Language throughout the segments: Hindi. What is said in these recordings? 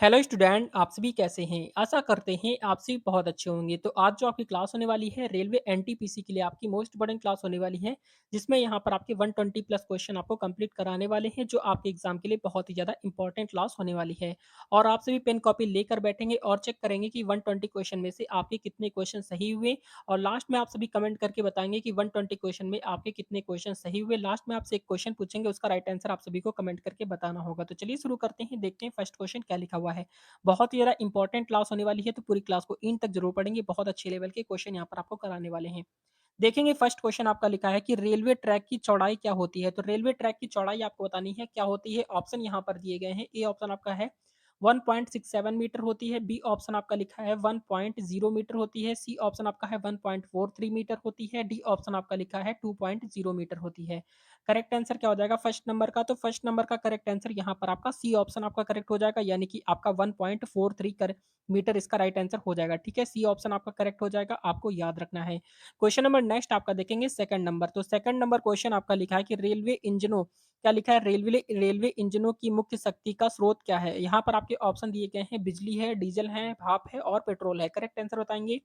हेलो स्टूडेंट, आप सभी कैसे हैं? आशा करते हैं आप सभी बहुत अच्छे होंगे। तो आज जो आपकी क्लास होने वाली है रेलवे एनटीपीसी के लिए आपकी मोस्ट इम्पोर्टेंट क्लास होने वाली है, जिसमें यहाँ पर आपके 120 प्लस क्वेश्चन आपको कंप्लीट कराने वाले हैं, जो आपके एग्जाम के लिए बहुत ही ज़्यादा इंपॉर्टेंट क्लास होने वाली है। और आप सभी पेन कॉपी लेकर बैठेंगे और चेक करेंगे कि 120 क्वेश्चन में से आपके कितने क्वेश्चन सही हुए। और लास्ट में आप सभी कमेंट करके बताएंगे कि 120 क्वेश्चन में आपके कितने क्वेश्चन सही हुए। लास्ट में आपसे एक क्वेश्चन पूछेंगे, उसका राइट आंसर आप सभी को कमेंट करके बताना होगा। तो चलिए शुरू करते हैं, देखते हैं फर्स्ट क्वेश्चन क्या लिखा हुआ है। बहुत ही ज़्यादा इंपॉर्टेंट क्लास होने वाली है, तो पूरी क्लास को एंड तक जरूर पढ़ेंगे। बहुत अच्छे लेवल के क्वेश्चन यहाँ पर आपको कराने वाले हैं। देखेंगे फर्स्ट क्वेश्चन आपका लिखा है कि रेलवे ट्रैक की चौड़ाई क्या होती है। तो रेलवे ट्रैक की चौड़ाई आपको बतानी है क्या होती है। ऑप्शन यहाँ पर दिए गए हैं। ए ऑप्शन आपका है 1.67 मीटर होती है। बी ऑप्शन आपका लिखा है 1.0 मीटर होती है। सी ऑप्शन आपका है 1.43 मीटर होती है। डी ऑप्शन आपका लिखा है 2.0 मीटर होती है। करेक्ट आंसर क्या हो जाएगा फर्स्ट नंबर का? तो फर्स्ट नंबर का करेक्ट आंसर यहाँ पर आपका सी ऑप्शन आपका करेक्ट हो जाएगा, यानी कि आपका 1.43 मीटर इसका राइट आंसर हो जाएगा। ठीक है, सी ऑप्शन आपका करेक्ट हो जाएगा, आपको याद रखना है। क्वेश्चन नंबर नेक्स्ट आपका देखेंगे सेकंड नंबर। तो सेकंड नंबर क्वेश्चन आपका लिखा है कि रेलवे इंजनों क्या लिखा है, रेलवे रेलवे इंजनों की मुख्य शक्ति का स्रोत क्या है। यहाँ पर आपके ऑप्शन दिए गए हैं, बिजली है, डीजल है, भाप है और पेट्रोल है। करेक्ट आंसर बताएंगे।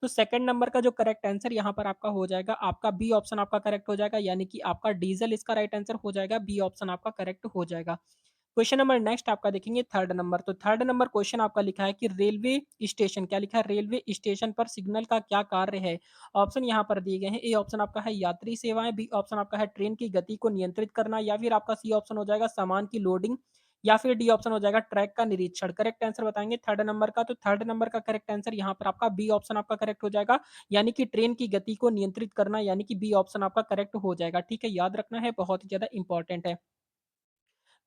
तो सेकंड नंबर का जो करेक्ट आंसर यहाँ पर आपका हो जाएगा, आपका बी ऑप्शन आपका करेक्ट हो जाएगा, यानी कि आपका डीजल इसका राइट आंसर हो जाएगा। बी ऑप्शन आपका करेक्ट हो जाएगा। क्वेश्चन नंबर नेक्स्ट आपका देखेंगे थर्ड नंबर। तो थर्ड नंबर क्वेश्चन आपका लिखा है कि रेलवे स्टेशन क्या लिखा है, रेलवे स्टेशन पर सिग्नल का क्या कार्य है। ऑप्शन यहाँ पर दिए गए हैं। ए ऑप्शन आपका है यात्री सेवाएं, बी ऑप्शन आपका है ट्रेन की गति को नियंत्रित करना, या फिर आपका सी ऑप्शन हो जाएगा सामान की लोडिंग, या फिर डी ऑप्शन हो जाएगा ट्रैक का निरीक्षण। करेक्ट आंसर बताएंगे थर्ड नंबर का। तो थर्ड नंबर का करेक्ट आंसर यहाँ पर आपका बी ऑप्शन आपका करेक्ट हो जाएगा, यानी कि ट्रेन की गति को नियंत्रित करना, यानी कि बी ऑप्शन आपका करेक्ट हो जाएगा। ठीक है, याद रखना है, बहुत ही ज्यादा इंपॉर्टेंट है।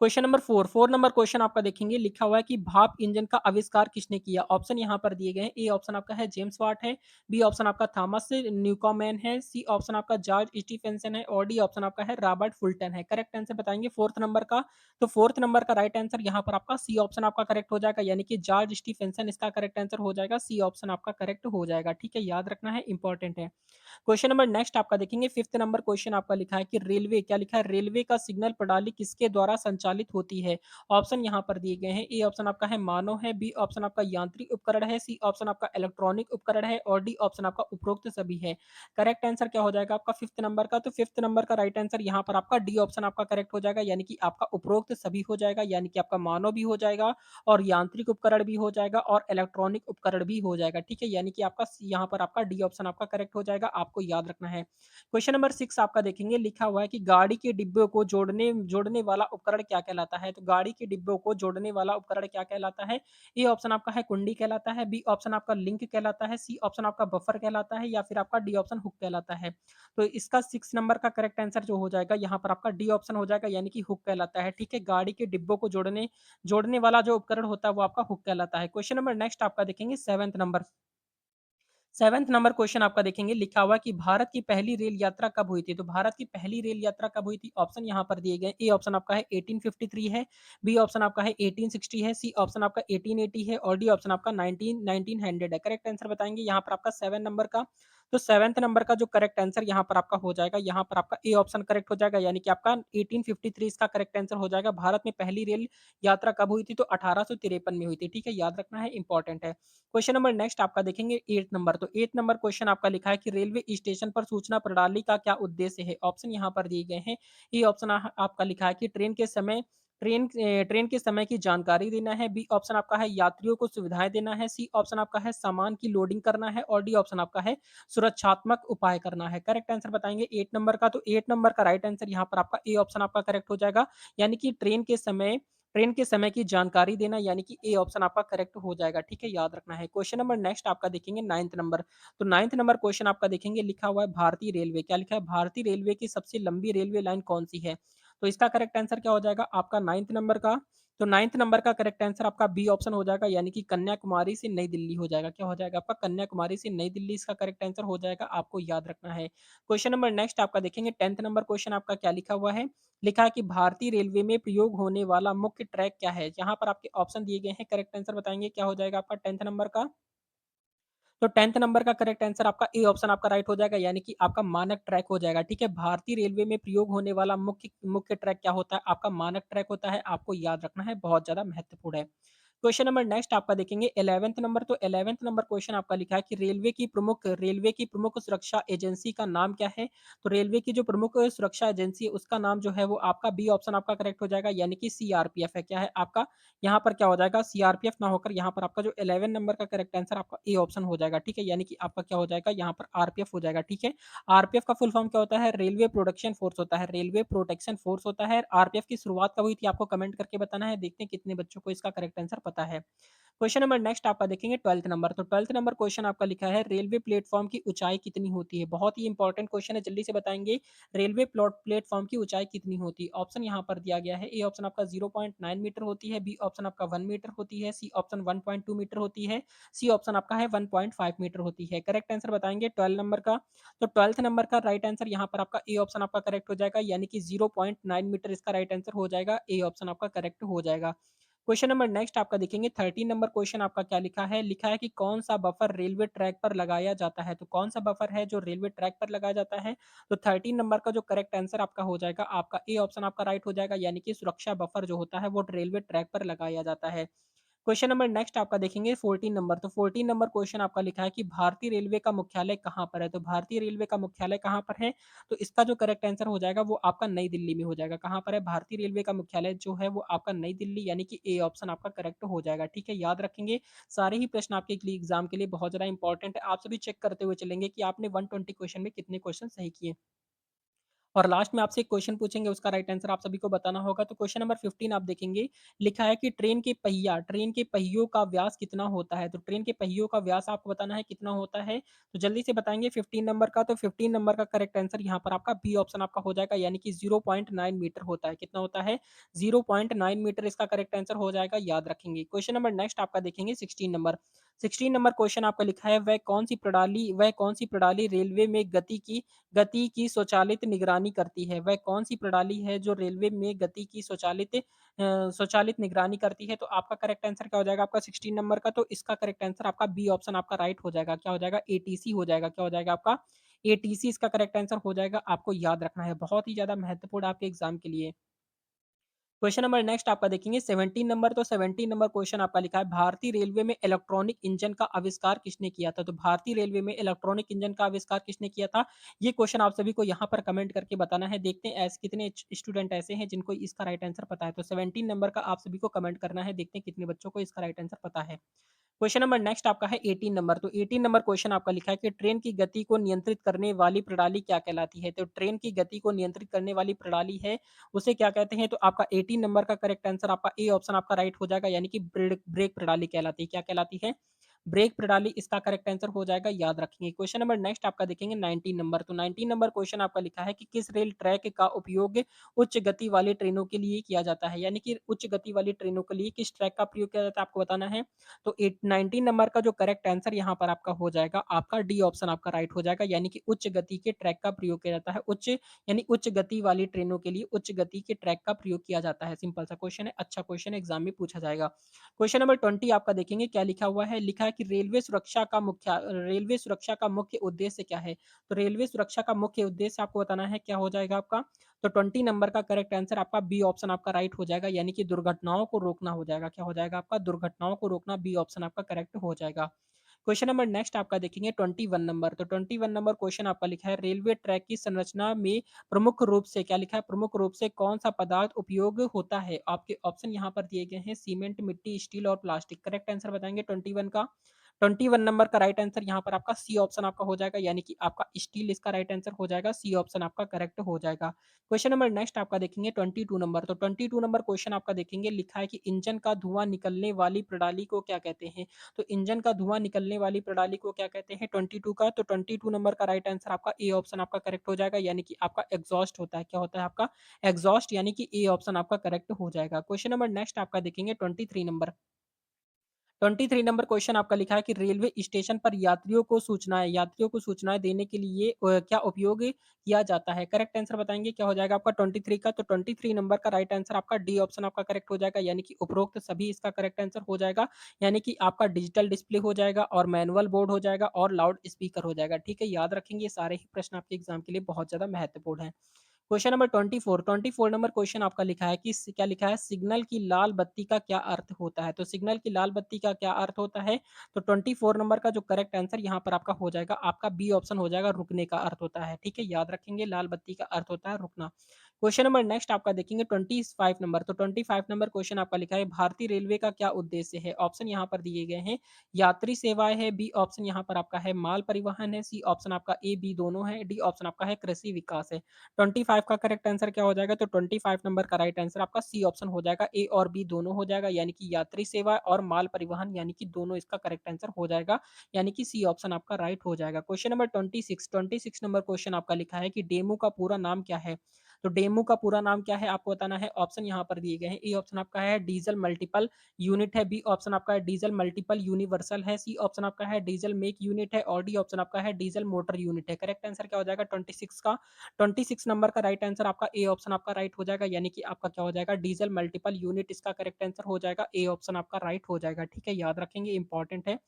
Question number four number question आपका देखेंगे, लिखा हुआ है कि भाप इंजन का आविष्कार किसने किया। ऑप्शन यहाँ पर दिए गए हैं। ए ऑप्शन आपका है जेम्स वाट है। बी ऑप्शन आपका थॉमस न्यूकॉमैन है। सी ऑप्शन आपका जॉर्ज स्टीफेंसन है। और डी ऑप्शन आपका है रॉबर्ट फुल्टन है। करेक्ट आंसर बताएंगे फोर्थ नंबर का। तो फोर्थ नंबर का राइट आंसर यहाँ पर आपका सी ऑप्शन आपका करेक्ट हो जाएगा, यानी कि जॉर्ज स्टीफेंसन इसका करेक्ट आंसर हो जाएगा। सी ऑप्शन आपका करेक्ट हो जाएगा। ठीक है, याद रखना है, इंपॉर्टेंट है। क्वेश्चन नंबर नेक्स्ट आपका देखेंगे फिफ्थ नंबर क्वेश्चन आपका लिखा है कि रेलवे क्या लिखा है, रेलवे का सिग्नल प्रणाली किसके द्वारा संचालित होती है। ऑप्शन यहाँ पर दिए गए हैं। ए ऑप्शन आपका है मानव है। बी ऑप्शन आपका यांत्रिक उपकरण है। सी ऑप्शन आपका इलेक्ट्रॉनिक उपकरण है। और डी ऑप्शन आपका उपरोक्त सभी है। करेक्ट आंसर क्या हो जाएगा आपका फिफ्थ नंबर का? तो फिफ्थ नंबर का राइट आंसर यहाँ पर आपका डी ऑप्शन आपका करेक्ट हो जाएगा, यानी कि आपका उपरोक्त सभी हो जाएगा, यानी कि आपका मानव भी हो जाएगा और यांत्रिक उपकरण भी हो जाएगा और इलेक्ट्रॉनिक उपकरण भी हो जाएगा। ठीक है, यानी कि आपका यहाँ पर आपका डी ऑप्शन आपका करेक्ट हो जाएगा, आपको याद रखना है। क्वेश्चन नंबर सिक्स आपका देखेंगे, लिखा हुआ है कि गाड़ी के डिब्बों को जोड़ने जोड़ने वाला उपकरण क्या कहलाता है। तो गाड़ी के डिब्बों को जोड़ने वाला उपकरण क्या कहलाता है। ए ऑप्शन आपका है कुंडी कहलाता है। बी ऑप्शन आपका लिंक कहलाता है। सी ऑप्शन आपका बफर कहलाता है, या फिर आपका डी ऑप्शन हुक कहलाता है। तो इसका सिक्स नंबर का करेक्ट आंसर जो हो जाएगा यहाँ पर आपका डी ऑप्शन हो जाएगा, यानी कि हुक कहलाता है। ठीक है, गाड़ी के डिब्बों को जोड़ने जोड़ने वाला जो उपकरण होता है वो आपका हुक कहलाता है। क्वेश्चन नंबर नेक्स्ट आपका देखेंगे seventh number. Seventh number question आपका देखेंगे, लिखा हुआ कि भारत की पहली रेल यात्रा कब हुई थी। तो भारत की पहली रेल यात्रा कब हुई थी। ऑप्शन यहाँ पर दिए गए। ए ऑप्शन आपका है 1853 है। बी ऑप्शन आपका है 1860 है। सी ऑप्शन आपका 1880 है। और डी ऑप्शन आपका 1900 है। करेक्ट आंसर बताएंगे यहाँ पर आपका सेवन नंबर का। तो सेवंथ नंबर का जो करेक्ट आंसर यहाँ पर आपका हो जाएगा, यहाँ पर आपका ए ऑप्शन करेक्ट हो जाएगा, यानी कि आपका 1853 इसका करेक्ट आंसर हो जाएगा। भारत में पहली रेल यात्रा कब हुई थी। तो 1853 में हुई थी। ठीक है, याद रखना है, इंपॉर्टेंट है। क्वेश्चन नंबर नेक्स्ट आपका देखेंगे एट नंबर। तो एट नंबर क्वेश्चन आपका लिखा है कि रेलवे स्टेशन पर सूचना प्रणाली का क्या उद्देश्य है। ऑप्शन यहाँ पर दिए गए हैं। ये ऑप्शन आपका लिखा है कि ट्रेन के समय की जानकारी देना है। बी ऑप्शन आपका है यात्रियों को सुविधाएं देना है। सी ऑप्शन आपका है सामान की लोडिंग करना है। और डी ऑप्शन आपका है सुरक्षात्मक उपाय करना है। करेक्ट आंसर बताएंगे एट नंबर का। तो एट नंबर का राइट आंसर यहाँ पर आपका ए ऑप्शन आपका करेक्ट हो जाएगा, यानी कि ट्रेन के समय की जानकारी देना, यानी कि ए ऑप्शन आपका करेक्ट हो जाएगा। ठीक है, याद रखना है। क्वेश्चन नंबर नेक्स्ट आपका देखेंगे नाइन्थ नंबर। तो नाइन्थ नंबर क्वेश्चन आपका देखेंगे, लिखा हुआ है भारतीय रेलवे क्या लिखा है, भारतीय रेलवे की सबसे लंबी रेलवे लाइन कौन सी है। तो इसका करेक्ट आंसर क्या हो जाएगा आपका नाइन्थ नंबर का। तो नाइन्थ नंबर का करेक्ट आंसर आपका बी ऑप्शन हो जाएगा, यानी कि कन्याकुमारी से नई दिल्ली हो जाएगा। क्या हो जाएगा आपका कन्याकुमारी से नई दिल्ली इसका करेक्ट आंसर हो जाएगा, आपको याद रखना है। क्वेश्चन नंबर नेक्स्ट आपका देखेंगे टेंथ नंबर क्वेश्चन आपका क्या लिखा हुआ है, लिखा है कि भारतीय रेलवे में प्रयोग होने वाला मुख्य ट्रैक क्या है। यहाँ पर आपके ऑप्शन दिए गए हैं, करेक्ट आंसर बताएंगे क्या हो जाएगा आपका टेंथ नंबर का। तो टेंथ नंबर का करेक्ट आंसर आपका ए ऑप्शन आपका राइट हो जाएगा, यानी कि आपका मानक ट्रैक हो जाएगा। ठीक है, भारतीय रेलवे में प्रयोग होने वाला मुख्य मुख्य ट्रैक क्या होता है, आपका मानक ट्रैक होता है, आपको याद रखना है, बहुत ज्यादा महत्वपूर्ण है। क्वेश्चन नंबर नेक्स्ट आपका देखेंगे 11th नंबर, तो 11th नंबर क्वेश्चन आपका लिखा है कि रेलवे की प्रमुख सुरक्षा एजेंसी का नाम क्या है? तो रेलवे की जो प्रमुख सुरक्षा एजेंसी है उसका नाम जो है वो आपका बी ऑप्शन आपका करेक्ट हो जाएगा, यानी कि सीआरपीएफ है। क्या है आपका? यहाँ पर क्या हो जाएगा, सीआरपीएफ ना होकर यहाँ पर आपका जो 11 नंबर का करेक्ट आंसर आपका ए ऑप्शन हो जाएगा, ठीक है? यानी कि आपका क्या हो जाएगा, यहाँ पर आरपीएफ हो जाएगा, ठीक है? आरपीएफ का फुल फॉर्म क्या होता है? रेलवे प्रोडक्शन फोर्स होता है, रेलवे प्रोटेक्शन फोर्स होता है। आरपीएफ की शुरुआत कब हुई थी आपको कमेंट करके बताना है, देखते हैं कितने बच्चों को इसका करेक्ट आंसर पता है। क्वेश्चन नंबर नेक्स्ट आपका देखेंगे 12th नंबर, तो 12th नंबर क्वेश्चन आपका लिखा है रेलवे प्लेटफॉर्म की ऊंचाई कितनी होती है? बहुत ही इंपॉर्टेंट क्वेश्चन है, जल्दी से बताएंगे। रेलवे प्लॉट प्लेटफॉर्म की ऊंचाई कितनी होती है? ऑप्शन यहाँ पर दिया गया है। ए ऑप्शन आपका 0.9 मीटर होती है, बी ऑप्शन आपका 1 मीटर होती है, सी ऑप्शन 1.2 मीटर होती है, सी ऑप्शन आपका है 1.5 मीटर होती है। करेक्ट आंसर बताएंगे 12 नंबर का। तो 12th नंबर का राइट आंसर यहाँ पर आपका ए ऑप्शन आपका करेक्ट हो जाएगा, यानी कि 0.9 मीटर इसका राइट आंसर हो जाएगा, ए ऑप्शन आपका करेक्ट हो जाएगा। क्वेश्चन नंबर नेक्स्ट आपका देखेंगे 13 नंबर क्वेश्चन आपका क्या लिखा है? लिखा है कि कौन सा बफर रेलवे ट्रैक पर लगाया जाता है? तो कौन सा बफर है जो रेलवे ट्रैक पर लगाया जाता है? तो 13 नंबर का जो करेक्ट आंसर आपका हो जाएगा, आपका ए ऑप्शन आपका राइट हो जाएगा, यानी कि सुरक्षा बफर जो होता है वो रेलवे ट्रैक पर लगाया जाता है। क्वेश्चन नंबर नेक्स्ट आपका देखेंगे 14 नंबर, तो 14 नंबर क्वेश्चन आपका लिखा है कि भारतीय रेलवे का मुख्यालय कहाँ पर है? तो भारतीय रेलवे का मुख्यालय कहाँ पर है? तो इसका जो करेक्ट आंसर हो जाएगा वो आपका नई दिल्ली में हो जाएगा। कहाँ पर है भारतीय रेलवे का मुख्यालय जो है वो आपका नई दिल्ली, यानी कि ए ऑप्शन आपका करेक्ट हो जाएगा, ठीक है? याद रखेंगे सारे ही प्रश्न आपके लिए एग्जाम के लिए बहुत ज़्यादा इंपॉर्टेंट है। आप सभी चेक करते हुए चलेंगे कि आपने 120 क्वेश्चन में कितने क्वेश्चन सही किए। और लास्ट में आपसे एक क्वेश्चन पूछेंगे, उसका राइट आंसर आप सभी को बताना होगा। तो क्वेश्चन नंबर 15 आप देखेंगे, लिखा है कि ट्रेन के पहियों का व्यास कितना होता है? तो ट्रेन के पहियों का व्यास आपको बताना है कितना होता है। तो जल्दी से बताएंगे 15 नंबर का। तो 15 नंबर का करेक्ट आंसर यहाँ पर आपका बी ऑप्शन आपका हो जाएगा, यानी कि 0.9 मीटर होता है। कितना होता है? 0.9 मीटर इसका करेक्ट आंसर हो जाएगा, याद रखेंगे। क्वेश्चन नंबर नेक्स्ट आपका देखेंगे 16 नंबर। 16 नंबर क्वेश्चन आपका लिखा है, वह कौन सी प्रणाली रेलवे में गति की स्वचालित निगरानी करती है? वह कौन-सी प्रणाली है जो रेलवे में गति की स्वचालित निगरानी करती है? तो आपका करेक्ट आंसर क्या हो जाएगा आपका 16 नंबर का? तो इसका करेक्ट आंसर आपका बी ऑप्शन आपका राइट हो जाएगा। क्या हो जाएगा? एटीसी हो जाएगा। क्या हो जाएगा आपका? एटीसी इसका करेक्ट आंसर हो जाएगा। आपको याद रखना है, बहुत ही ज़्यादा महत्वपूर्ण आपके एग्ज़ाम के लिए। क्वेश्चन नंबर नेक्स्ट आपका देखेंगे 17 नंबर, तो 17 नंबर क्वेश्चन आपका लिखा है भारतीय रेलवे में इलेक्ट्रॉनिक इंजन का आविष्कार किसने किया था? तो भारतीय रेलवे में इलेक्ट्रॉनिक इंजन का आविष्कार किसने किया था? ये क्वेश्चन आप सभी को यहाँ पर कमेंट करके बताना है। देखते हैं ऐसे कितने स्टूडेंट ऐसे हैं जिनको इसका राइट आंसर पता है। तो 17 नंबर का आप सभी को कमेंट करना है, देखते हैं कितने बच्चों को इसका राइट आंसर पता है। क्वेश्चन नंबर नेक्स्ट आपका है 18 नंबर, तो 18 नंबर क्वेश्चन आपका लिखा है कि ट्रेन की गति को नियंत्रित करने वाली प्रणाली क्या कहलाती है? तो ट्रेन की गति को नियंत्रित करने वाली प्रणाली है, उसे क्या कहते हैं? तो आपका 18 नंबर का करेक्ट आंसर आपका ए ऑप्शन आपका राइट हो जाएगा, यानी कि ब्रेक ब्रेक प्रणाली कहलाती है। क्या कहलाती है? ब्रेक प्रणाली इसका करेक्ट आंसर हो जाएगा, याद रखेंगे। क्वेश्चन नंबर नेक्स्ट आपका देखेंगे 19 नंबर, तो 19 नंबर क्वेश्चन आपका लिखा है कि किस रेल ट्रैक का उपयोग उच्च गति वाली ट्रेनों के लिए किया जाता है? यानी कि उच्च गति वाली ट्रेनों के लिए किस ट्रैक का प्रयोग किया जाता है आपको बताना है। तो 19 नंबर का जो करेक्ट आंसर यहाँ पर आपका हो जाएगा, आपका डी ऑप्शन आपका राइट हो जाएगा, यानी कि उच्च गति के ट्रैक का प्रयोग किया जाता है। उच्च गति वाली ट्रेनों के लिए उच्च गति के ट्रैक का प्रयोग किया जाता है। सिंपल सा क्वेश्चन है, अच्छा क्वेश्चन है, एग्जाम में पूछा जाएगा। क्वेश्चन नंबर 20 आपका देखेंगे क्या लिखा हुआ है? लिखा है कि रेलवे सुरक्षा का मुख्य उद्देश्य क्या है? तो रेलवे सुरक्षा का मुख्य उद्देश्य आपको बताना है, क्या हो जाएगा आपका? तो 20 नंबर का करेक्ट आंसर आपका बी ऑप्शन आपका राइट हो जाएगा, यानी कि दुर्घटनाओं को रोकना हो जाएगा। क्या हो जाएगा आपका? दुर्घटनाओं को रोकना, बी ऑप्शन आपका करेक्ट हो जाएगा। क्वेश्चन नंबर नेक्स्ट आपका देखेंगे 21 नंबर, तो 21 नंबर क्वेश्चन आपका लिखा है रेलवे ट्रैक की संरचना में प्रमुख रूप से क्या लिखा है? प्रमुख रूप से कौन सा पदार्थ उपयोग होता है? आपके ऑप्शन यहाँ पर दिए गए हैं, सीमेंट, मिट्टी, स्टील और प्लास्टिक। करेक्ट आंसर बताएंगे 21 का। 21 नंबर का राइट आंसर यहाँ पर आपका सी ऑप्शन आपका हो जाएगा, यानी कि आपका स्टील इसका राइट आंसर हो जाएगा, सी ऑप्शन आपका करेक्ट हो जाएगा। क्वेश्चन नंबर नेक्स्ट आपका देखेंगे 22 नंबर, तो 22 नंबर क्वेश्चन आपका देखेंगे, लिखा है कि इंजन का धुआं निकलने वाली प्रणाली को क्या कहते हैं? तो इंजन का धुआं निकलने वाली प्रणाली को क्या कहते हैं 22 का? तो 22 नंबर का राइट आंसर आपका ए ऑप्शन आपका करेक्ट हो जाएगा, यानी कि आपका एग्जॉस्ट होता है। क्या होता है आपका? एग्जॉस्ट, यानी कि ए ऑप्शन आपका करेक्ट हो जाएगा। क्वेश्चन नंबर नेक्स्ट आपका देखेंगे 23 नंबर। 23 नंबर क्वेश्चन आपका लिखा है कि रेलवे स्टेशन पर यात्रियों को सूचनाएँ देने के लिए क्या उपयोग किया जाता है? करेक्ट आंसर बताएँगे, क्या हो जाएगा आपका 23 का? तो 23 नंबर का राइट आंसर आपका डी ऑप्शन आपका करेक्ट हो जाएगा, यानी कि उपरोक्त सभी इसका करेक्ट आंसर हो जाएगा। यानी कि आपका डिजिटल डिस्प्ले हो जाएगा और मैनुअल बोर्ड हो जाएगा और लाउड स्पीकर हो जाएगा। ठीक है? याद रखेंगे, ये सारे ही प्रश्न आपके एग्ज़ाम के लिए बहुत ज़्यादा महत्वपूर्ण हैं। क्वेश्चन नंबर 24 नंबर क्वेश्चन आपका लिखा है कि क्या लिखा है, सिग्नल की लाल बत्ती का क्या अर्थ होता है? तो सिग्नल की लाल बत्ती का क्या अर्थ होता है? तो 24 नंबर का जो करेक्ट आंसर यहाँ पर आपका हो जाएगा, आपका बी ऑप्शन हो जाएगा, रुकने का अर्थ होता है। ठीक है, याद रखेंगे, लाल बत्ती का अर्थ होता है रुकना। क्वेश्चन नंबर नेक्स्ट आपका देखेंगे 25 नंबर। तो 25 नंबर क्वेश्चन आपका लिखा है, भारतीय रेलवे का क्या उद्देश्य है? ऑप्शन यहाँ पर दिए गए हैं, यात्री सेवाएं है, बी ऑप्शन यहाँ पर आपका है माल परिवहन है, सी ऑप्शन आपका ए बी दोनों है, डी ऑप्शन आपका है कृषि विकास है। 25 का करेक्ट आंसर क्या हो जाएगा? तो 25 नंबर का राइट आंसर आपका सी ऑप्शन हो जाएगा, ए और बी दोनों हो जाएगा, यानी कि यात्री सेवा और माल परिवहन, यानी कि दोनों इसका करेक्ट आंसर हो जाएगा, यानी कि सी ऑप्शन आपका राइट हो जाएगा। क्वेश्चन नंबर 26 नंबर क्वेश्चन आपका लिखा है कि डेमू का पूरा नाम क्या है? तो डेमू का पूरा नाम क्या है आपको बताना है। ऑप्शन यहाँ पर दिए गए हैं, ए ऑप्शन आपका है डीजल मल्टीपल यूनिट है, बी ऑप्शन आपका है डीजल मल्टीपल यूनिवर्सल है, सी ऑप्शन आपका है डीजल मेक यूनिट है और डी ऑप्शन आपका है डीजल मोटर यूनिट है। करेक्ट आंसर क्या हो जाएगा 26 का? 26 नंबर का राइट आंसर आपका ए ऑप्शन आपका राइट हो जाएगा, यानी कि आपका क्या हो जाएगा, डीजल मल्टीपल यूनिट इसका करेक्ट आंसर हो जाएगा, ए ऑप्शन आपका राइट हो जाएगा। ठीक है, याद रखेंगे, इंपॉर्टेंट है।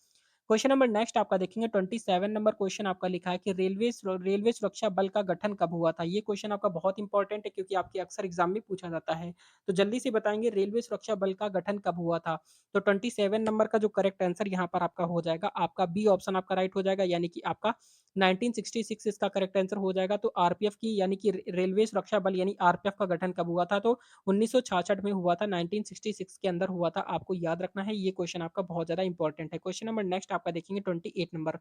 क्वेश्चन नंबर नेक्स्ट आपका देखेंगे 27 नंबर क्वेश्चन आपका लिखा है कि रेलवे सुरक्षा बल का गठन कब हुआ था। ये क्वेश्चन आपका बहुत इंपॉर्टेंट है, क्योंकि आपके अक्सर एग्जाम में पूछा जाता है। तो जल्दी से बताएंगे, रेलवे सुरक्षा बल का गठन कब हुआ था? तो 27 नंबर का जो करेक्ट आंसर यहाँ पर आपका हो जाएगा, आपका बी ऑप्शन आपका राइट हो जाएगा, यानी कि आपका 1966 इसका करेक्ट आंसर हो जाएगा। तो आरपीएफ की, यानी कि रेलवे सुरक्षा बल यानी आरपीएफ का गठन कब हुआ था? तो 1966 में हुआ था, 1966 के अंदर हुआ था, आपको याद रखना है। ये क्वेश्चन आपका बहुत ज्यादा इंपॉर्टेंट है। क्वेश्चन नंबर नेक्स्ट आपका देखेंगे 28 नंबर।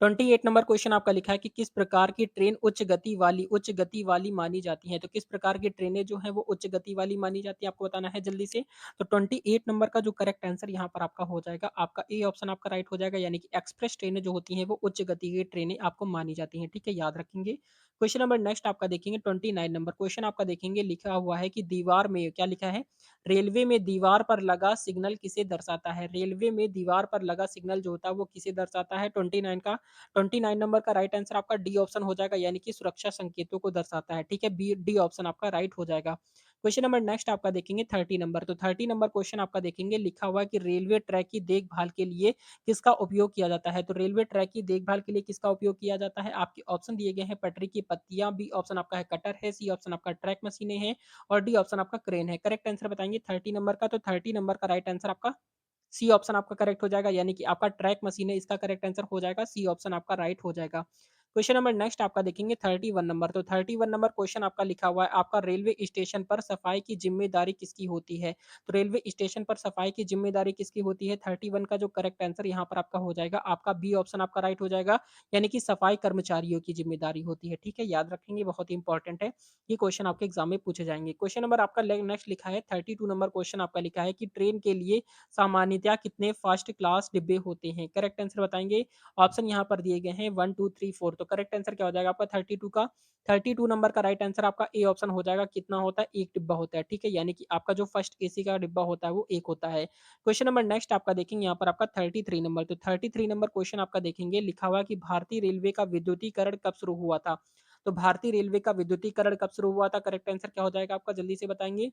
28 नंबर क्वेश्चन आपका लिखा है कि किस प्रकार की ट्रेन उच्च गति वाली मानी जाती है? तो किस प्रकार की ट्रेनें जो है वो उच्च गति वाली मानी जाती है, आपको बताना है जल्दी से। तो 28 नंबर का जो करेक्ट आंसर यहाँ पर आपका हो जाएगा, आपका ए ऑप्शन आपका राइट हो जाएगा, यानी कि एक्सप्रेस ट्रेनें जो होती हैं वो उच्च गति की ट्रेनें आपको मानी जाती हैं। ठीक है, याद रखेंगे। क्वेश्चन नंबर नेक्स्ट आपका देखेंगे 29 नंबर क्वेश्चन आपका देखेंगे, लिखा हुआ है कि दीवार में क्या लिखा है, रेलवे में दीवार पर लगा सिग्नल किसे दर्शाता है? रेलवे में दीवार पर लगा सिग्नल जो होता है वो किसे दर्शाता है? 29 नंबर का राइट आंसर आपका डी ऑप्शन हो जाएगा, यानी कि सुरक्षा संकेतों को दर्शाता है। ठीक है, बी डी ऑप्शन आपका राइट हो जाएगा। क्वेश्चन नंबर नेक्स्ट आपका देखेंगे 30 नंबर। तो 30 नंबर क्वेश्चन आपका देखेंगे, लिखा हुआ है कि रेलवे ट्रैक की देखभाल के लिए किसका उपयोग किया जाता है? तो रेलवे ट्रैक की देखभाल के लिए किसका उपयोग किया जाता है? आपके ऑप्शन दिए गए हैं, पटरी की पत्तियां, बी ऑप्शन आपका है कटर है, सी ऑप्शन आपका ट्रैक मशीनें हैं और डी ऑप्शन आपका क्रेन है। करेक्ट आंसर बताएंगे 30 नंबर का। तो 30 नंबर का राइट आंसर आपका सी ऑप्शन आपका करेक्ट हो जाएगा, यानी कि आपका ट्रैक मशीन है, इसका करेक्ट आंसर हो जाएगा, सी ऑप्शन आपका राइट हो जाएगा। क्वेश्चन नंबर नेक्स्ट आपका देखेंगे 31 नंबर। तो 31 नंबर क्वेश्चन आपका लिखा हुआ है, आपका रेलवे स्टेशन पर सफाई की जिम्मेदारी किसकी होती है? तो रेलवे स्टेशन पर सफाई की जिम्मेदारी किसकी होती है? 31 का जो करेक्ट आंसर यहाँ पर आपका हो जाएगा, आपका बी ऑप्शन आपका राइट हो जाएगा, यानी कि सफाई कर्मचारियों की जिम्मेदारी होती है। ठीक है, याद रखेंगे, बहुत इंपॉर्टेंट है। ये क्वेश्चन आपके एग्जाम में पूछे जाएंगे। क्वेश्चन नंबर आपका नेक्स्ट लिखा है 32 नंबर क्वेश्चन आपका लिखा है कि ट्रेन के लिए सामान्यतः कितने फर्स्ट क्लास डिब्बे होते हैं? करेक्ट आंसर बताएंगे। ऑप्शन यहाँ पर दिए गए हैं 1 2 3 4। तो करेक्ट आंसर क्या हो जाएगा आपका 32 का? 32 नंबर का राइट आंसर आपका ए ऑप्शन हो जाएगा, कितना होता है, एक डिब्बा होता है। ठीक है, यानी कि आपका जो फर्स्ट एसी का डिब्बा होता है वो एक होता है। क्वेश्चन नंबर नेक्स्ट आपका देखेंगे यहाँ पर आपका 33 नंबर। तो 33 नंबर क्वेश्चन आपका देखेंगे, लिखा हुआ कि भारतीय रेलवे का विद्युतीकरण कब शुरू हुआ था? तो भारतीय रेलवे का विद्युतीकरण कब शुरू हुआ था? करेक्ट आंसर क्या हो जाएगा आपका, जल्दी से बताएंगे।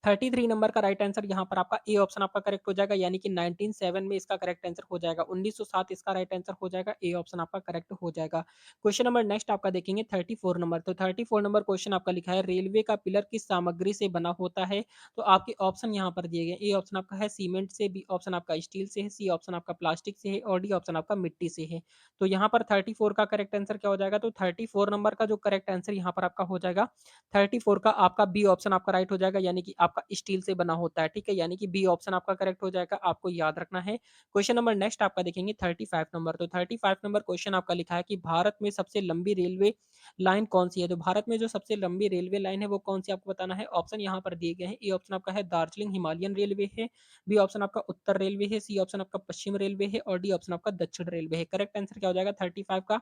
33 नंबर का राइट आंसर यहाँ पर आपका ए ऑप्शन आपका करेक्ट हो जाएगा, यानी कि 1907 में इसका करेक्ट आंसर हो जाएगा, 1907 इसका राइट आंसर हो जाएगा, ए ऑप्शन आपका करेक्ट हो जाएगा। क्वेश्चन नंबर नेक्स्ट आपका देखेंगे 34 नंबर। तो 34 नंबर क्वेश्चन आपका लिखा है, रेलवे का पिलर किस सामग्री से बना होता है? तो आपके ऑप्शन यहाँ पर दिए गए, ए ऑप्शन आपका है सीमेंट से, बी ऑप्शन आपका स्टील से है, सी ऑप्शन आपका प्लास्टिक से है और डी ऑप्शन आपका मिट्टी से है। तो यहाँ पर 34 का करेक्ट आंसर क्या हो जाएगा? तो 34 नंबर का जो करेक्ट आंसर यहाँ पर आपका हो जाएगा, 34 का आपका बी ऑप्शन आपका राइट हो जाएगा, यानी कि आपका स्टील से बना होता है। ठीक है, यानी कि बी ऑप्शन आपका करेक्ट हो जाएगा, आपको याद रखना है। क्वेश्चन नंबर नेक्स्ट आपका देखेंगे 35 नंबर। तो 35 नंबर क्वेश्चन आपका लिखा है कि भारत में सबसे लंबी रेलवे लाइन कौन सी है? तो भारत में जो सबसे लंबी रेलवे लाइन है वो कौन सी, आपको बताना है। ऑप्शन यहाँ पर दिए गए हैं, ए ऑप्शन आपका है दार्जिलिंग हिमालयन रेलवे है, बी ऑप्शन आपका उत्तर रेलवे है, सी ऑप्शन आपका पश्चिम रेलवे है और डी ऑप्शन आपका दक्षिण रेलवे है। करेक्ट आंसर क्या हो जाएगा 35 का?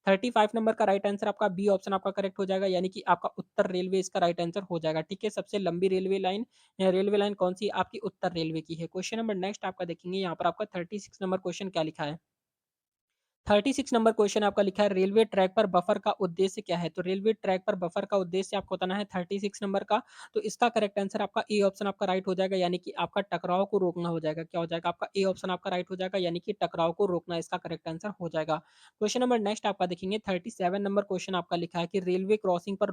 35 नंबर का राइट आंसर आपका बी ऑप्शन आपका करेक्ट हो जाएगा, यानी कि आपका उत्तर रेलवे इसका राइट आंसर हो जाएगा। ठीक है, सबसे लंबी रेलवे लाइन कौन सी है? आपकी उत्तर रेलवे की है। क्वेश्चन नंबर नेक्स्ट आपका देखेंगे, यहाँ पर आपका 36 नंबर क्वेश्चन क्या लिखा है। 36 नंबर क्वेश्चन आपका लिखा है रेलवे ट्रैक पर बफर का उद्देश्य क्या है? तो रेलवे ट्रैक पर बफर का उद्देश्य आपको बताना है 36 नंबर का। तो इसका करेक्ट आंसर आपका ए ऑप्शन आपका राइट हो जाएगा, यानी कि आपका टकराव को रोकना हो जाएगा। क्या हो जाएगा? आपका ए ऑप्शन आपका राइट हो जाएगा, यानी कि टकराव को रोकना इसका करेक्ट आंसर हो जाएगा। क्वेश्चन नंबर नेक्स्ट आपका देखेंगे 37 नंबर क्वेश्चन आपका लिखा है कि रेलवे क्रॉसिंग पर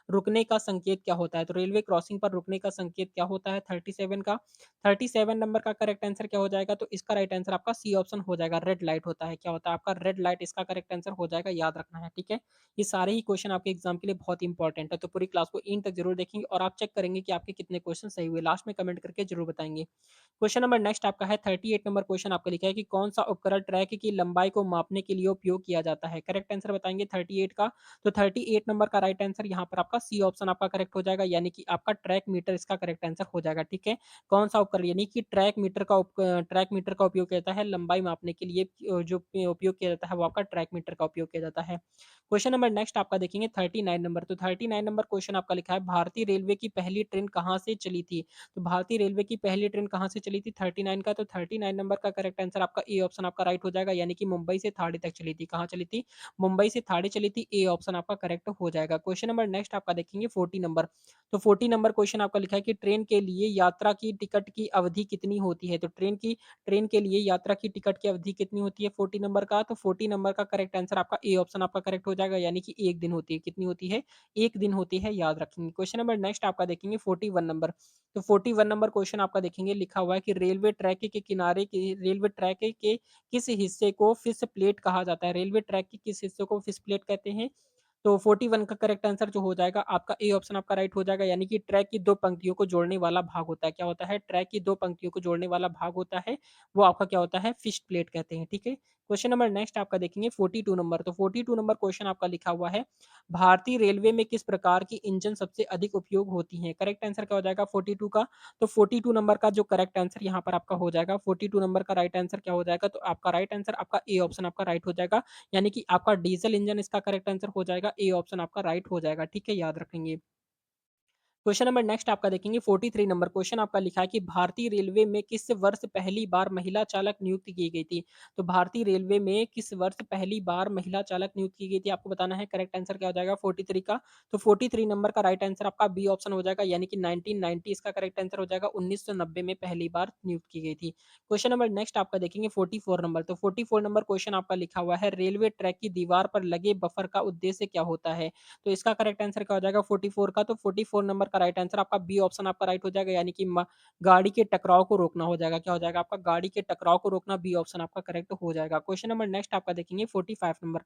रुकने का संकेत क्या होता है? तो रेलवे क्रॉसिंग पर रुकने का संकेत क्या होता है 37 का? 37 नंबर का करेक्ट आंसर क्या हो जाएगा? तो इसका राइट आंसर आपका सी ऑप्शन हो जाएगा, रेड लाइट होता है। क्या होता है? आपका रेड लाइट इसका करेक्ट आंसर हो जाएगा, याद रखना है, ठीक है? ये सारे ही क्वेश्चन आपके एग्जाम के लिए बहुत इंपॉर्टेंट है, तो पूरी क्लास को एंड तक जरूर देखेंगे और आप चेक करेंगे कि आपके कितने क्वेश्चन सही हुए। लास्ट में कमेंट करके जरूर बताएंगे। क्वेश्चन नंबर नेक्स्ट आपका है 38 नंबर क्वेश्चन आपका लिखा है कि कौन सा उपकरण ट्रैक की लंबाई को मापने के लिए उपयोग किया जाता है? करेक्ट आंसर बताएंगे 38 का। तो 38 नंबर का राइट आंसर यहाँ पर आपका सी ऑप्शन आपका करेक्ट हो जाएगा, यानी कि आपका ट्रैक मीटर इसका करेक्ट आंसर हो जाएगा, ठीक है? कौन सा उपकरण, यानी कि ट्रैक मीटर का उपयोग किया जाता है लंबाई मापने के लिए। जो उपयोग किया जाता है वो आपका ट्रैक मीटर का उपयोग किया जाता है। क्वेश्चन नंबर नेक्स्ट आपका देखेंगे 39 नंबर। तो 39 नंबर क्वेश्चन आपका लिखा है भारतीय रेलवे की पहली ट्रेन कहाँ से चली थी? तो भारतीय रेलवे की पहली ट्रेन कहाँ से चली थी 39 का? तो 39 नंबर का करेक्ट आंसर आपका ए ऑप्शन आपका राइट हो जाएगा, यानी कि मुंबई से थाने तक चली थी। कहाँ चली थी? मुंबई से थाने चली थी। ए ऑप्शन आपका करेक्ट हो जाएगा। क्वेश्चन नंबर नेक्स्ट आपका देखेंगे 40 नंबर। तो 40 नंबर क्वेश्चन आपका लिखा है कि ट्रेन के लिए यात्रा की टिकट की अवधि कितनी होती है? तो ट्रेन के लिए यात्रा की टिकट की अवधि कितनी होती है 40 नंबर का? तो 40 नंबर का करेक्ट आंसर आपका ए ऑप्शन आपका करेक्ट हो जाएगा, यानी कि 1 दिन होती है। कितनी होती है? 1 दिन होती है, याद रखेंगे। क्वेश्चन नंबर नेक्स्ट आपका देखेंगे 41 नंबर। तो 41 नंबर क्वेश्चन आपका देखेंगे लिखा हुआ है कि रेलवे ट्रैक के किस हिस्से को फिश प्लेट कहा जाता है? रेलवे ट्रैक के किस हिस्से को फिश प्लेट कहते हैं? तो 41 का करेक्ट आंसर जो हो जाएगा आपका ए ऑप्शन आपका राइट हो जाएगा, यानी कि ट्रैक की 2 पंक्तियों को जोड़ने वाला भाग होता है। क्या होता है? ट्रैक की 2 पंक्तियों को जोड़ने वाला भाग होता है, वो आपका क्या होता है? फिश प्लेट कहते हैं, ठीक है? क्वेश्चन नंबर नेक्स्ट आपका देखेंगे 42 नंबर। तो 42 नंबर क्वेश्चन आपका लिखा हुआ है, भारतीय रेलवे में किस प्रकार की इंजन सबसे अधिक उपयोग होती हैं? करेक्ट आंसर क्या हो जाएगा 42 का? तो 42 नंबर का जो करेक्ट आंसर यहाँ पर आपका हो जाएगा, 42 नंबर का राइट आंसर क्या हो जाएगा? तो आपका राइट आंसर आपका ए ऑप्शन आपका राइट हो जाएगा, यानी कि आपका डीजल इंजन इसका करेक्ट आंसर हो जाएगा। ए ऑप्शन आपका राइट हो जाएगा, ठीक है? याद रखेंगे। क्वेश्चन नंबर नेक्स्ट आपका देखेंगे 43 नंबर क्वेश्चन आपका लिखा है कि भारतीय रेलवे में किस वर्ष पहली बार महिला चालक नियुक्त की गई थी? तो भारतीय रेलवे में किस वर्ष पहली बार महिला चालक नियुक्त की गई थी? आपको बताना है। करेक्ट आंसर क्या हो जाएगा 43 का? तो 43 नंबर का राइट आंसर आपका बी ऑप्शन हो जाएगा, यानी कि 1990 इसका करेक्ट आंसर हो जाएगा। 1990 में पहली बार नियुक्त की गई थी। क्वेश्चन नंबर नेक्स्ट आपका देखेंगे 44 नंबर। तो 44 नंबर क्वेश्चन आपका लिखा हुआ है, रेलवे ट्रैक की दीवार पर लगे बफर का उद्देश्य क्या होता है? तो इसका करेक्ट आंसर क्या हो जाएगा 44 का? तो 44 नंबर का राइट आंसर आपका बी ऑप्शन आपका राइट हो जाएगा, यानी कि गाड़ी के टकराव को रोकना हो जाएगा। क्या हो जाएगा आपका? गाड़ी के टकराव को रोकना, बी ऑप्शन आपका करेक्ट हो जाएगा। क्वेश्चन नंबर नेक्स्ट आपका देखेंगे 45 नंबर।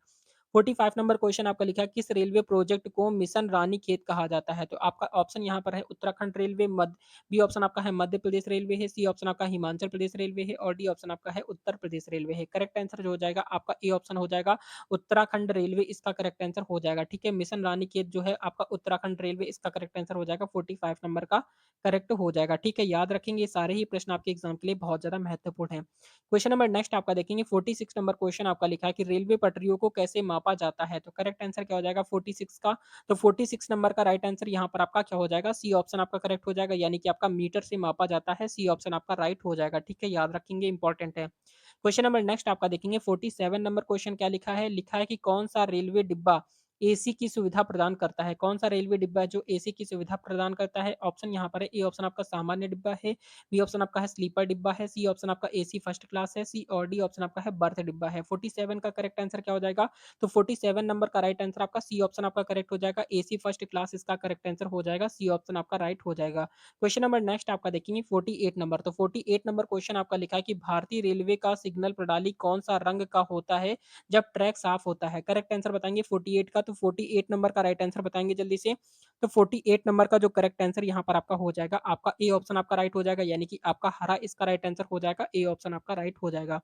45 नंबर क्वेश्चन आपका लिखा है, किस रेलवे प्रोजेक्ट को मिशन रानीखेत कहा जाता है? तो आपका ऑप्शन यहाँ पर है उत्तराखंड रेलवे, मध्य बी ऑप्शन आपका है मध्य प्रदेश रेलवे है, सी ऑप्शन आपका हिमाचल प्रदेश रेलवे है और डी ऑप्शन आपका है उत्तर प्रदेश रेलवे है। करेक्ट आंसर जो हो जाएगा आपका ए ऑप्शन हो जाएगा, उत्तराखंड रेलवे इसका करेक्ट आंसर हो जाएगा, ठीक है? मिशन रानीखेत जो है आपका उत्तराखंड रेलवे इसका करेक्ट आंसर हो जाएगा, 45 नंबर का करेक्ट हो जाएगा, ठीक है? याद रखेंगे, ये सारे ही प्रश्न आपके एग्जाम के लिए बहुत ज्यादा महत्वपूर्ण है। क्वेश्चन नंबर नेक्स्ट आपका देखेंगे 46 नंबर क्वेश्चन आपका लिखा है कि रेलवे पटरियों को कैसे मापा जाता है? तो करेक्ट आंसर क्या हो जाएगा 46 का? तो 46 नंबर का राइट आंसर यहाँ पर आपका क्या हो जाएगा? सी ऑप्शन आपका करेक्ट हो जाएगा, यानी कि आपका मीटर से मापा जाता है। सी ऑप्शन आपका राइट हो जाएगा, ठीक है? याद रखेंगे, इंपॉर्टेंट है। क्वेश्चन नंबर नेक्स्ट आपका देखेंगे 47 नंबर क्वेश्चन क्या लिखा है? लिखा है कि कौन सा रेलवे डिब्बा एसी की सुविधा प्रदान करता है? कौन सा रेलवे डिब्बा है जो एसी की सुविधा प्रदान करता है? ऑप्शन यहाँ पर है, ए ऑप्शन आपका सामान्य डिब्बा है, बी ऑप्शन आपका है स्लीपर डिब्बा है, सी ऑप्शन आपका एसी फर्स्ट क्लास है, सी और डी ऑप्शन आपका है बर्थ डिब्बा है। 47 का करेक्ट आंसर क्या हो जाएगा? तो 47 नंबर का राइट आंसर आपका सी ऑप्शन आपका करेक्ट हो जाएगा, एसी फर्स्ट क्लास इसका करेक्ट आंसर हो जाएगा, सी ऑप्शन आपका राइट हो जाएगा। क्वेश्चन नंबर नेक्स्ट आपका देखेंगे 48 नंबर। तो 48 नंबर क्वेश्चन आपका लिखा है कि भारतीय रेलवे का सिग्नल प्रणाली कौन सा रंग का होता है जब ट्रैक साफ होता है? करेक्ट आंसर बताएंगे 48 का। तो 48 नंबर का राइट आंसर बताएंगे जल्दी से। तो 48 नंबर का जो करेक्ट आंसर यहाँ पर आपका हो जाएगा, आपका ए ऑप्शन आपका राइट हो जाएगा, यानी कि आपका हरा इसका राइट आंसर हो जाएगा, ए ऑप्शन आपका राइट हो जाएगा।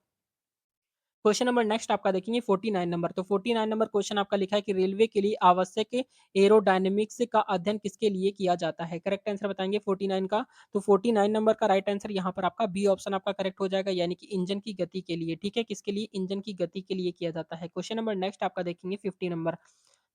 क्वेश्चन नंबर नेक्स्ट आपका देखेंगे 49 नंबर। तो 49 नंबर क्वेश्चन आपका लिखा है कि रेलवे के लिए आवश्यक एरोडायनेमिक्स का अध्ययन किसके लिए किया जाता है? करेक्ट आंसर बताएंगे 49 का। तो 49 नंबर का राइट आंसर यहाँ पर आपका बी ऑप्शन आपका करेक्ट हो जाएगा, यानी कि इंजन की गति के लिए, ठीक है? किसके लिए? इंजन की गति के लिए किया जाता है। क्वेश्चन नंबर नेक्स्ट आपका देखेंगे 50 नंबर।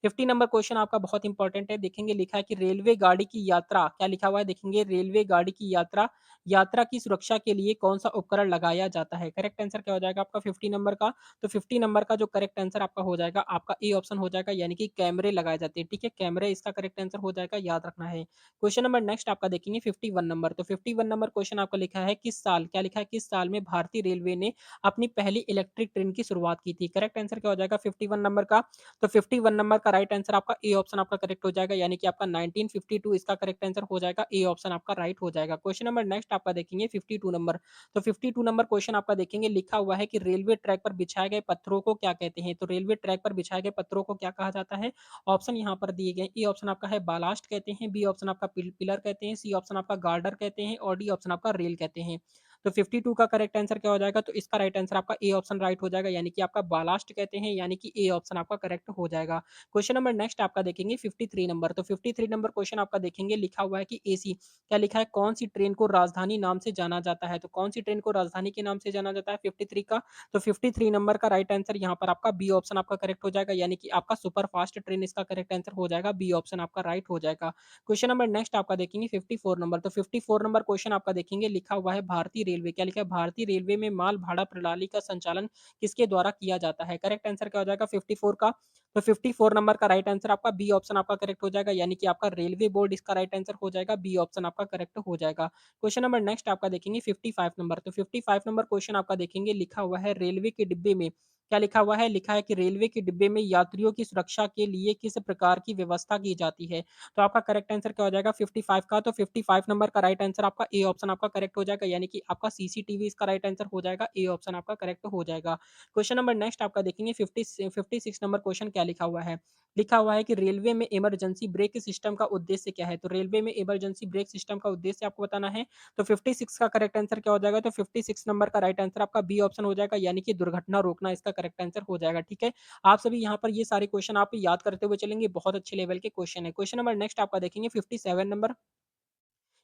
50 नंबर क्वेश्चन आपका बहुत इंपॉर्टेंट है। देखेंगे लिखा है कि रेलवे गाड़ी की यात्रा क्या लिखा हुआ है देखेंगे रेलवे गाड़ी की यात्रा यात्रा की सुरक्षा के लिए कौन-सा उपकरण लगाया जाता है? करेक्ट आंसर क्या हो जाएगा आपका 50 नंबर का? तो 50 नंबर का जो करेक्ट आंसर आपका हो जाएगा, आपका ए ऑप्शन हो जाएगा यानी कि कैमरे लगाए जाते हैं, ठीक है? कैमरे इसका करेक्ट आंसर हो जाएगा, याद रखना है। क्वेश्चन नंबर नेक्स्ट आपका देखेंगे 51 नंबर, तो 51 नंबर क्वेश्चन आपका लिखा है किस साल क्या लिखा है किस साल में भारतीय रेलवे ने अपनी पहली इलेक्ट्रिक ट्रेन की शुरुआत की थी? करेक्ट आंसर क्या हो जाएगा 51 नंबर का? तो 51 नंबर का राइट आंसर आपका ए ऑप्शन आपका करेक्ट हो जाएगा यानी कि आपका 1952 इसका करेक्ट आंसर हो जाएगा, ए ऑप्शन आपका राइट हो जाएगा। क्वेश्चन नंबर नेक्स्ट आपका देखेंगे 52 नंबर, तो 52 नंबर क्वेश्चन आपका देखेंगे लिखा हुआ है कि रेलवे ट्रैक पर बिछाए गए पत्थरों को क्या कहते हैं? तो रेलवे ट्रैक पर बिछाए गए पत्थरों को क्या कहा जाता है? ऑप्शन यहाँ पर दिए गए, ए ऑप्शन आपका है बालास्ट कहते हैं, बी ऑप्शन आपका पिलर कहते हैं, सी ऑप्शन आपका गार्डर कहते हैं और डी ऑप्शन आपका रेल कहते हैं। तो 52 का करेक्ट आंसर क्या हो जाएगा? तो इसका राइट आंसर आपका ए ऑप्शन राइट हो जाएगा यानी कि आपका बालास्ट कहते हैं यानी कि ए ऑप्शन आपका करेक्ट हो जाएगा। क्वेश्चन नंबर नेक्स्ट आपका देखेंगे 53 नंबर, तो 53 नंबर क्वेश्चन आपका देखेंगे लिखा हुआ है कि एसी क्या लिखा है कौन सी ट्रेन को राजधानी नाम से जाना जाता है? तो कौन सी ट्रेन को राजधानी के नाम से जाना जाता है 53 का? तो 53 नंबर का राइट आंसर यहाँ पर आपका बी ऑप्शन आपका करेक्ट हो जाएगा यानी कि आपका सुपर फास्ट ट्रेन इसका करेक्ट आंसर हो जाएगा, बी ऑप्शन आपका राइट हो जाएगा। क्वेश्चन नंबर नेक्स्ट आपका देखेंगे 54 नंबर, तो 54 नंबर क्वेश्चन आपका देखेंगे लिखा हुआ है भारतीय रेलवे क्या लिखा है भारतीय रेलवे में माल भाड़ा प्रणाली का संचालन किसके द्वारा किया जाता है? करेक्ट आंसर क्या हो जाएगा 54 का? तो 54 नंबर का राइट आंसर आपका बी ऑप्शन आपका करेक्ट हो जाएगा यानी कि आपका रेलवे बोर्ड इसका राइट आंसर हो जाएगा, बी ऑप्शन आपका करेक्ट हो जाएगा। क्वेश्चन नंबर नेक्स्ट आपका देखेंगे 55 नंबर, तो 55 नंबर क्वेश्चन आपका देखेंगे लिखा हुआ है रेलवे के डिब्बे में क्या लिखा हुआ है? लिखा है कि रेलवे के डिब्बे में यात्रियों की सुरक्षा के लिए किस प्रकार की व्यवस्था की जाती है? तो आपका करेक्ट आंसर क्या हो जाएगा 55 का? तो 55 नंबर का राइट आंसर आपका ए ऑप्शन आपका करेक्ट हो जाएगा यानी कि आपका सीसीटीवी इसका राइट आंसर हो जाएगा, ए ऑप्शन आपका करेक्ट हो जाएगा। क्वेश्चन नंबर नेक्स्ट आपका देखेंगे 56 नंबर क्वेश्चन क्या लिखा हुआ है? लिखा हुआ है कि रेलवे में इमरजेंसी ब्रेक सिस्टम का उद्देश्य क्या है? तो रेलवे में इमरजेंसी ब्रेक सिस्टम का उद्देश्य आपको बताना है। तो 56 का करेक्ट आंसर क्या हो जाएगा? तो 56 नंबर का राइट आंसर आपका बी ऑप्शन हो जाएगा यानी कि दुर्घटना रोकना इसका करेक्ट आंसर हो जाएगा, ठीक है? आप सभी यहाँ पर ये सारे क्वेश्चन आप याद करते हुए चलेंगे, बहुत अच्छे लेवल के क्वेश्चन है। क्वेश्चन नंबर नेक्स्ट आपका देखेंगे 57 नंबर,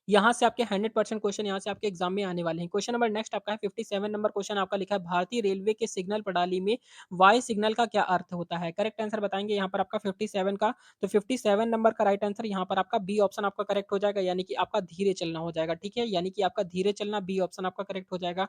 यहाँ से आपके 100% क्वेश्चन यहाँ से आपके एग्जाम में आने वाले हैं। क्वेश्चन नंबर नेक्स्ट आपका है 57 नंबर क्वेश्चन आपका लिखा है भारतीय रेलवे के सिग्नल प्रणाली में वाई सिग्नल का क्या अर्थ होता है? करेक्ट आंसर बताएँगे यहाँ पर आपका 57 का, तो 57 नंबर का राइट आंसर यहाँ पर आपका बी ऑप्शन आपका करेक्ट हो जाएगा यानी कि आपका धीरे चलना हो जाएगा, ठीक है? यानी कि आपका धीरे चलना बी ऑप्शन आपका करेक्ट हो जाएगा।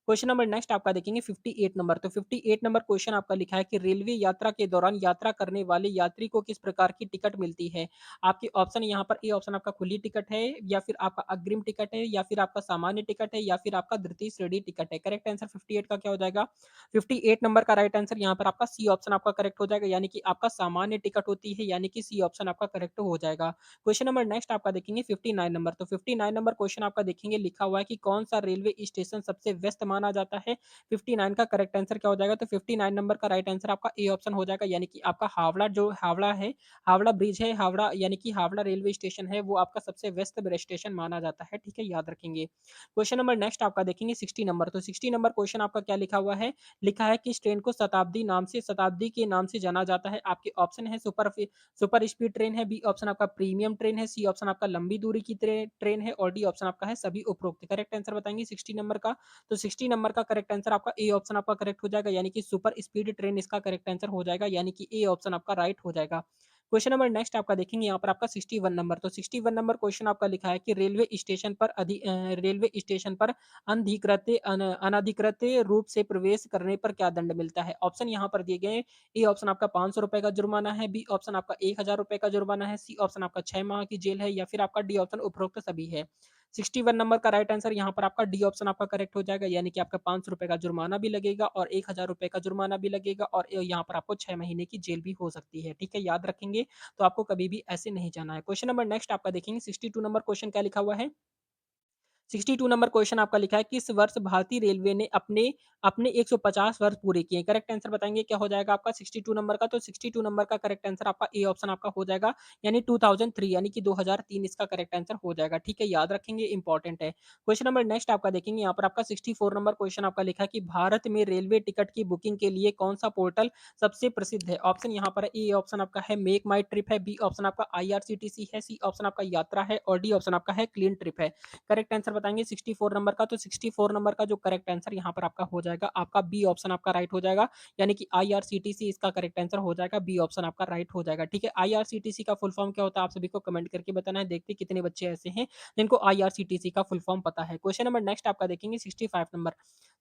क्वेश्चन नंबर नेक्स्ट आपका देखेंगे 58 नंबर, तो 58 नंबर क्वेश्चन आपका लिखा है कि रेलवे यात्रा के दौरान यात्रा करने वाले यात्री को किस प्रकार की टिकट मिलती है? आपके ऑप्शन यहाँ पर ए ऑप्शन आपका खुली टिकट है या फिर आपका अग्रिम टिकट है या फिर आपका सामान्य टिकट है या फिर आपका द्वितीय श्रेणी टिकट है। करेक्ट आंसर 58 का क्या हो जाएगा? 58 नंबर का राइट आंसर यहाँ पर आपका सी ऑप्शन आपका करेक्ट हो जाएगा यानी कि आपका सामान्य टिकट होती है यानी कि सी ऑप्शन आपका करेक्ट हो जाएगा। क्वेश्चन नंबर नेक्स्ट आपका देखेंगे 59 नंबर, तो 59 नंबर क्वेश्चन आपका देखेंगे लिखा हुआ है कि कौन सा रेलवे स्टेशन सबसे व्यस्त माना जाता है? 59 का करेक्ट आंसर क्या हो जाएगा? तो 59 नंबर का राइट आंसर आपका ए ऑप्शन हो जाएगा यानी कि आपका हावड़ा जो हावड़ा है हावड़ा ब्रिज है, हावड़ा यानी कि हावड़ा रेलवे स्टेशन है, वो आपका सबसे व्यस्त स्टेशन माना जाता है, ठीक है? याद रखेंगे। क्वेश्चन नंबर नेक्स्ट आपका देखेंगे 60 नंबर, तो 60 नंबर क्वेश्चन आपका क्या लिखा हुआ है? लिखा है कि इस ट्रेन को शताब्दी के नाम से जाना जाता है। आपके ऑप्शन है सुपर स्पीड ट्रेन है, बी ऑप्शन आपका प्रीमियम ट्रेन है, सी ऑप्शन आपका लंबी दूरी की ट्रेन है और डी ऑप्शन आपका है सभी उपरोक्त। करेक्ट आंसर बताएंगे 60 नंबर का, तो 60 नंबर का करेक्ट आंसर आपका ए ऑप्शन आपका करेक्ट हो जाएगा यानी कि सुपर स्पीड ट्रेन इसका करेक्ट आंसर हो जाएगा यानी कि ए ऑप्शन आपका राइट हो जाएगा। क्वेश्चन नंबर नेक्स्ट आपका देखेंगे यहाँ पर आपका 61 नंबर, तो 61 नंबर क्वेश्चन आपका लिखा है कि रेलवे स्टेशन पर अनधिकृत रूप से प्रवेश करने पर क्या दंड मिलता है? ऑप्शन यहाँ पर दिए गए हैं। ए ऑप्शन आपका 500 रुपए का जुर्माना है, बी ऑप्शन आपका 1000 रुपए का जुर्माना है, सी ऑप्शन आपका 6 माह की जेल है या फिर आपका डी ऑप्शन उपरोक्त सभी है। 61 नंबर का राइट आंसर यहाँ पर आपका डी ऑप्शन आपका करेक्ट हो जाएगा यानी कि आपका 500 रुपए का जुर्माना भी लगेगा और 1000 रुपए का जुर्माना भी लगेगा और यहाँ पर आपको 6 महीने की जेल भी हो सकती है, ठीक है? याद रखेंगे, तो आपको कभी भी ऐसे नहीं जाना है। क्वेश्चन नंबर नेक्स्ट आपका देखेंगे 62 नंबर क्वेश्चन क्या लिखा हुआ है? 62 नंबर क्वेश्चन आपका लिखा है किस वर्ष भारतीय रेलवे ने अपने अपने 150 वर्ष पूरे किए? करेक्ट आंसर बताएँगे क्या हो जाएगा आपका 62 नंबर का? तो 62 नंबर का करेक्ट आंसर आपका ए ऑप्शन आपका हो जाएगा यानी 2003 यानी कि 2003 इसका करेक्ट आंसर हो जाएगा, ठीक है? याद रखेंगे इंपॉर्टेंट है। क्वेश्चन नंबर नेक्स्ट आपका देखेंगे यहाँ पर आपका 64 नंबर क्वेश्चन आपका लिखा है कि भारत में रेलवे टिकट की बुकिंग के लिए कौन-सा पोर्टल सबसे प्रसिद्ध है? ऑप्शन यहाँ पर ए ऑप्शन आपका है मेक माई ट्रिप है, बी ऑप्शन आपका आईआरसीटीसी है, सी ऑप्शन आपका यात्रा है और डी ऑप्शन आपका है क्लीन ट्रिप है। करेक्ट आंसर बताएँगे 64 नंबर का, तो 64 नंबर का जो करेक्ट आंसर यहाँ पर आपका हो जाएगा, आपका बी ऑप्शन आपका राइट हो जाएगा, यानी कि आईआरसीटीसी इसका करेक्ट आंसर हो जाएगा, बी ऑप्शन आपका राइट हो जाएगा, ठीक है। आईआरसीटीसी का फुल फॉर्म क्या होता है, आप सभी को कमेंट करके बताना है, देखते हैं कितने बच्चे ऐसे हैं जिनको आईआरसीटीसी का फुल फॉर्म पता है। क्वेश्चन नंबर नेक्स्ट आपका देखेंगे 65 नंबर।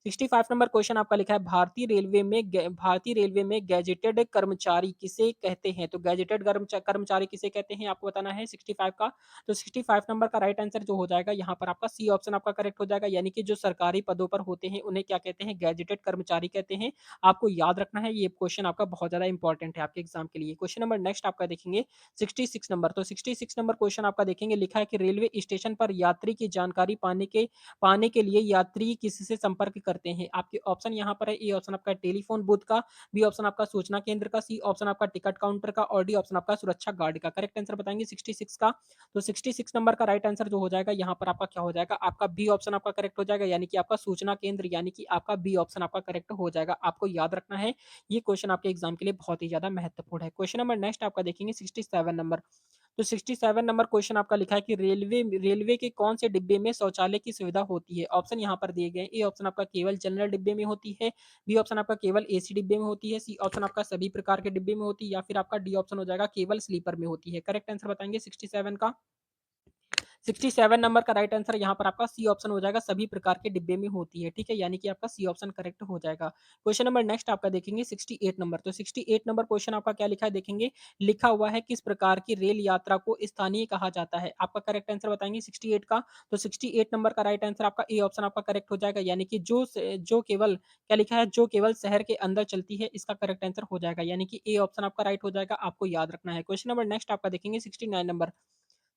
65 नंबर क्वेश्चन आपका लिखा है भारतीय रेलवे में गैजेटेड कर्मचारी किसे कहते हैं? तो गैजेटेड कर्मचारी किसे कहते हैं आपको बताना है 65 का। तो 65 नंबर का राइट आंसर जो हो जाएगा यहाँ पर आपका सी ऑप्शन आपका करेक्ट हो जाएगा, यानी कि जो सरकारी पदों पर होते हैं उन्हें क्या कहते हैं? गैजेटेड कर्मचारी कहते हैं। आपको याद रखना है, ये क्वेश्चन आपका बहुत ज़्यादा इंपॉर्टेंट है आपके एग्जाम के लिए। क्वेश्चन नंबर नेक्स्ट आपका देखेंगे 66 नंबर। तो 66 नंबर क्वेश्चन आपका देखेंगे, लिखा है कि रेलवे स्टेशन पर यात्री की जानकारी पाने के लिए यात्री किससे संपर्क करते हैं? आपके ऑप्शन यहाँ पर है, ए ऑप्शन आपका टेलीफोन बूथ का, बी ऑप्शन आपका सूचना केंद्र का, सी ऑप्शन आपका टिकट काउंटर का और डी ऑप्शन आपका सुरक्षा गार्ड का। करेक्ट आंसर बताएंगे 66 का। तो 66 नंबर का राइट आंसर जो हो जाएगा यहाँ पर आपका क्या हो जाएगा, आपका बी ऑप्शन आपका करेक्ट हो जाएगा, यानी कि आपका सूचना केंद्र, यानी कि आपका बी ऑप्शन आपका करेक्ट हो जाएगा। आपको याद रखना है, ये क्वेश्चन आपके एग्जाम के लिए बहुत ही ज्यादा महत्वपूर्ण है। क्वेश्चन नंबर नेक्स्ट आपका देखेंगे 67 नंबर। तो 67 नंबर क्वेश्चन आपका लिखा है कि रेलवे के कौन से डिब्बे में शौचालय की सुविधा होती है? ऑप्शन यहाँ पर दिए गए हैं, ए ऑप्शन आपका केवल जनरल डिब्बे में होती है, बी ऑप्शन आपका केवल एसी डिब्बे में होती है, सी ऑप्शन आपका सभी प्रकार के डिब्बे में होती है, या फिर आपका डी ऑप्शन हो जाएगा केवल स्लीपर में होती है। करेक्ट आंसर बताएंगे 67 का। 67 नंबर का राइट आंसर यहाँ पर आपका सी ऑप्शन हो जाएगा, सभी प्रकार के डिब्बे में होती है, ठीक है, यानी कि आपका सी ऑप्शन करेक्ट हो जाएगा। क्वेश्चन नंबर नेक्स्ट आपका देखेंगे 68 नंबर। तो 68 नंबर क्वेश्चन आपका क्या लिखा है देखेंगे, लिखा हुआ है किस प्रकार की रेल यात्रा को स्थानीय कहा जाता है? आपका करेक्ट आंसर बताएंगे 68 का। तो 68 नंबर का राइट आंसर आपका ए ऑप्शन आपका करेक्ट हो जाएगा, यानी कि जो केवल क्या लिखा है, जो केवल शहर के अंदर चलती है, इसका करेक्ट आंसर हो जाएगा, यानी कि ए ऑप्शन आपका राइट हो जाएगा। आपको याद रखना है। क्वेश्चन नंबर नेक्स्ट आपका देखेंगे 69 नंबर।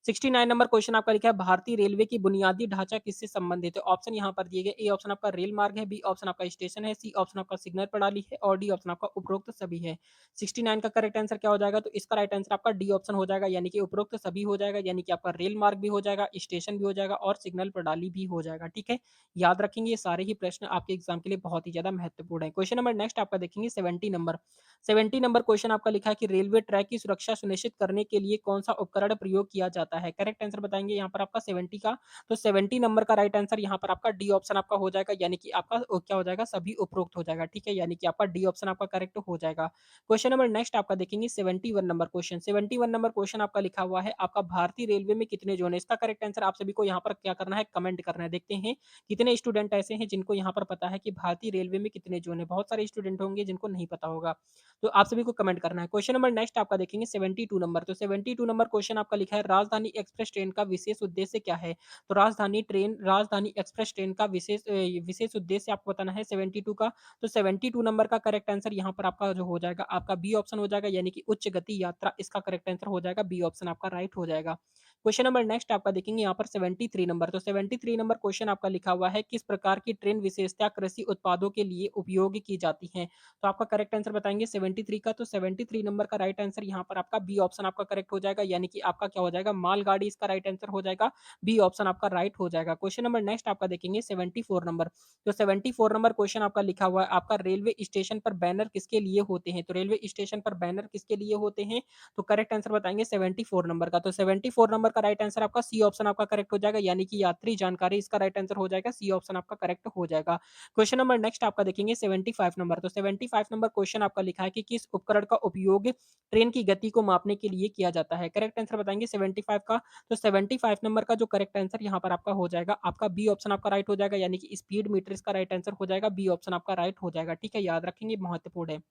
69 नंबर क्वेश्चन आपका लिखा है भारतीय रेलवे की बुनियादी ढांचा किससे संबंधित है? ऑप्शन यहाँ पर दिए गए, ए ऑप्शन आपका रेल मार्ग है, बी ऑप्शन आपका स्टेशन है, सी ऑप्शन आपका सिग्नल प्रणाली है और डी ऑप्शन आपका उपरोक्त सभी है। 69 का करेक्ट आंसर क्या हो जाएगा, तो इसका राइट आंसर आपका डी ऑप्शन हो जाएगा, यानी कि उपरोक्त सभी हो जाएगा, यानी कि आपका रेल मार्ग भी हो जाएगा, स्टेशन भी हो जाएगा और सिग्नल प्रणाली भी हो जाएगा, ठीक है। याद रखेंगे, ये सारे ही प्रश्न आपके एग्जाम के लिए बहुत ही ज्यादा महत्वपूर्ण है। क्वेश्चन नंबर नेक्स्ट आपका देखेंगे 70 नंबर। 70 नंबर क्वेश्चन आपका लिखा है कि रेलवे ट्रैक की सुरक्षा सुनिश्चित करने के लिए कौन सा उपकरण प्रयोग किया जाता है? करेक्ट आंसर बताएंगे यहाँ पर आपका 70 का। तो 70 नंबर का राइट आंसर यहाँ पर आपका डी ऑप्शन आपका हो जाएगा, यानी कि आपका क्या हो जाएगा, सभी उपरोक्त हो जाएगा, ठीक है, यानी कि आपका डी ऑप्शन आपका करेक्ट हो जाएगा। क्वेश्चन नंबर नेक्स्ट आपका देखेंगे 71 नंबर क्वेश्चन। 71 नंबर क्वेश्चन आपका लिखा हुआ है, आपका भारतीय रेलवे में कितने जोन है? इसका करेक्ट आंसर आप सभी को यहाँ पर क्या करना है, कमेंट करना है। देखते हैं कितने स्टूडेंट ऐसे हैं जिनको यहाँ पर पता है कि भारतीय रेलवे में कितने जोन है। बहुत सारे स्टूडेंट होंगे जिनको नहीं पता होगा, तो आप सभी को कमेंट करना है। क्वेश्चन नंबर नेक्स्ट आपका देखेंगे 72 नंबर। तो 72 नंबर क्वेश्चन आपका लिखा है राजधानी एक्सप्रेस ट्रेन का विशेष उद्देश्य क्या है? तो राजधानी एक्सप्रेस ट्रेन का विशेष उद्देश्य आपको बताना है 72 का। तो 72 नंबर का करेक्ट आंसर यहाँ पर आपका जो हो जाएगा, आपका बी ऑप्शन हो जाएगा, यानी कि उच्च गति यात्रा, इसका करेक्ट आंसर हो जाएगा, बी ऑप्शन आपका राइट हो जाएगा। क्वेश्चन नंबर नेक्स्ट आपका देखेंगे यहाँ पर 73 नंबर। तो 73 नंबर क्वेश्चन आपका लिखा हुआ है किस प्रकार की ट्रेन विशेषता कृषि उत्पादों के लिए उपयोग की जाती है? तो आपका करेक्ट आंसर बताएंगे 73 का। तो 73 नंबर का राइट आंसर यहाँ पर आपका बी ऑप्शन आपका करेक्ट हो जाएगा, यानी कि आपका क्या हो जाएगा, मालगाड़ी इसका राइट आंसर हो जाएगा, बी ऑप्शन आपका राइट हो जाएगा। क्वेश्चन नंबर नेक्स्ट आपका देखेंगे 74 नंबर। तो 74 नंबर क्वेश्चन आपका लिखा हुआ है, आपका रेलवे स्टेशन पर बैनर किसके लिए होते हैं? तो रेलवे स्टेशन पर बैनर किसके लिए होते हैं? तो करेक्ट आंसर बताएंगे 74 नंबर का। तो 74 नंबर का राइट आंसर आपका सी ऑप्शन आपका करेक्ट हो जाएगा, यानी कि यात्री जानकारी, इसका राइट आंसर हो जाएगा, सी ऑप्शन आपका करेक्ट हो जाएगा। क्वेश्चन नंबर नेक्स्ट आपका देखेंगे 75 नंबर। तो 75 नंबर क्वेश्चन आपका लिखा है कि किस उपकरण का उपयोग ट्रेन की गति को मापने के लिए किया जाता है? करेक्ट आंसर बताएंगे 75 का। तो 75 नंबर का जो करेक्ट आंसर यहाँ पर आपका हो जाएगा, आपका बी ऑप्शन आपका राइट हो जाएगा, यानी कि स्पीड मीटर इसका राइट आंसर हो जाएगा, बी ऑप्शन आपका राइट हो जाएगा, ठीक है, याद रखेंगे, महत्वपूर्ण है।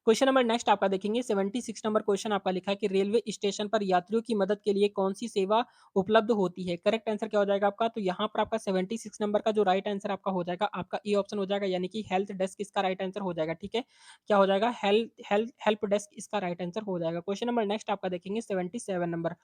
क्वेश्चन नंबर नेक्स्ट आपका देखेंगे 76 नंबर क्वेश्चन आपका लिखा है कि रेलवे स्टेशन पर यात्रियों की मदद के लिए कौन सी सेवा उपलब्ध होती है? करेक्ट आंसर क्या हो जाएगा आपका, तो यहाँ पर आपका 76 नंबर का जो राइट आंसर आपका हो जाएगा, आपका ए ऑप्शन हो जाएगा, यानी कि हेल्थ डेस्क इसका राइट आंसर हो जाएगा, ठीक है, क्या हो जाएगा, हेल्प डेस्क इसका राइट आंसर हो जाएगा। क्वेश्चन नंबर नेक्स्ट आपका देखेंगे 77 नंबर।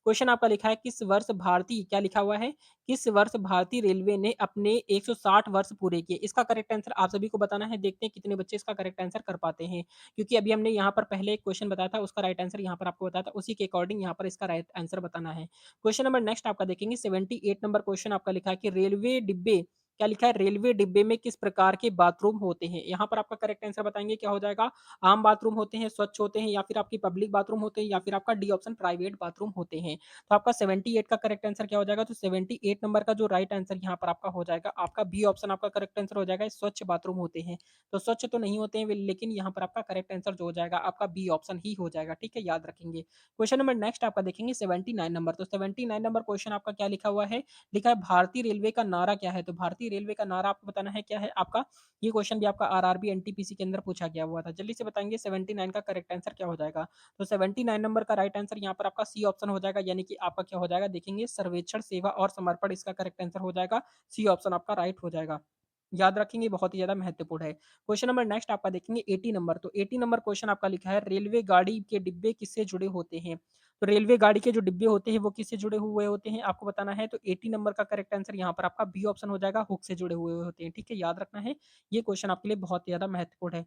क्वेश्चन आपका लिखा है किस वर्ष भारतीय क्या लिखा हुआ है, किस वर्ष भारतीय रेलवे ने अपने 160 वर्ष पूरे किए? इसका करेक्ट आंसर आप सभी को बताना है। देखते हैं कितने बच्चे इसका करेक्ट आंसर कर पाते हैं, क्योंकि अभी हमने यहाँ पर पहले एक क्वेश्चन बताया था, उसका राइट आंसर यहाँ पर आपको बताया था, उसी के अकॉर्डिंग यहाँ पर इसका राइट आंसर बताना है। क्वेश्चन नंबर नेक्स्ट आपका देखेंगे 78 नंबर क्वेश्चन आपका लिखा है कि रेलवे डिब्बे क्या लिखा है रेलवे डिब्बे में किस प्रकार के बाथरूम होते हैं? यहाँ पर आपका करेक्ट आंसर बताएँगे क्या हो जाएगा? आम बाथरूम होते हैं, स्वच्छ होते हैं या फिर आपकी पब्लिक बाथरूम होते हैं या फिर आपका डी ऑप्शन प्राइवेट बाथरूम होते हैं। तो आपका 78 का करेक्ट आंसर क्या हो जाएगा? तो 78 नंबर का जो राइट आंसर यहाँ पर आपका हो जाएगा, आपका बी ऑप्शन आपका करेक्ट आंसर हो जाएगा, स्वच्छ बाथरूम होते हैं। तो स्वच्छ तो नहीं होते हैं लेकिन यहाँ पर आपका करेक्ट आंसर जो हो जाएगा आपका बी ऑप्शन ही हो जाएगा, ठीक है? याद रखेंगे। क्वेश्चन नंबर नेक्स्ट आपका देखेंगे 79 नंबर। तो 79 नंबर क्वेश्चन आपका क्या लिखा हुआ है? लिखा है भारतीय रेलवे का नारा क्या है? तो भारतीय रेलवे का नारा आपको बताना है क्या है आपका? ये क्वेश्चन भी आपका आरआरबी एनटीपीसी के अंदर पूछा गया हुआ था। जल्दी से बताएँगे 79 का करेक्ट आंसर क्या हो जाएगा? तो 79 नंबर का राइट आंसर यहाँ पर आपका सी ऑप्शन हो जाएगा, यानी कि आपका क्या हो जाएगा देखेंगे सर्वेक्षण, सेवा और समर्पण इसका करेक्ट आंसर हो जाएगा। सी ऑप्शन आपका राइट हो जाएगा। याद रखेंगे बहुत ही ज़्यादा महत्वपूर्ण है। क्वेश्चन नंबर नेक्स्ट आपका देखेंगे 80 नंबर। तो 80 नंबर क्वेश्चन आपका लिखा है रेलवे गाड़ी के डिब्बे किससे जुड़े होते हैं? तो रेलवे गाड़ी के जो डिब्बे होते हैं वो किससे जुड़े हुए होते हैं आपको बताना है। तो 80 नंबर का करेक्ट आंसर यहाँ पर आपका बी ऑप्शन हो जाएगा, हुक से जुड़े हुए होते हैं। ठीक है, याद रखना है। ये क्वेश्चन आपके लिए बहुत ही ज़्यादा महत्वपूर्ण है।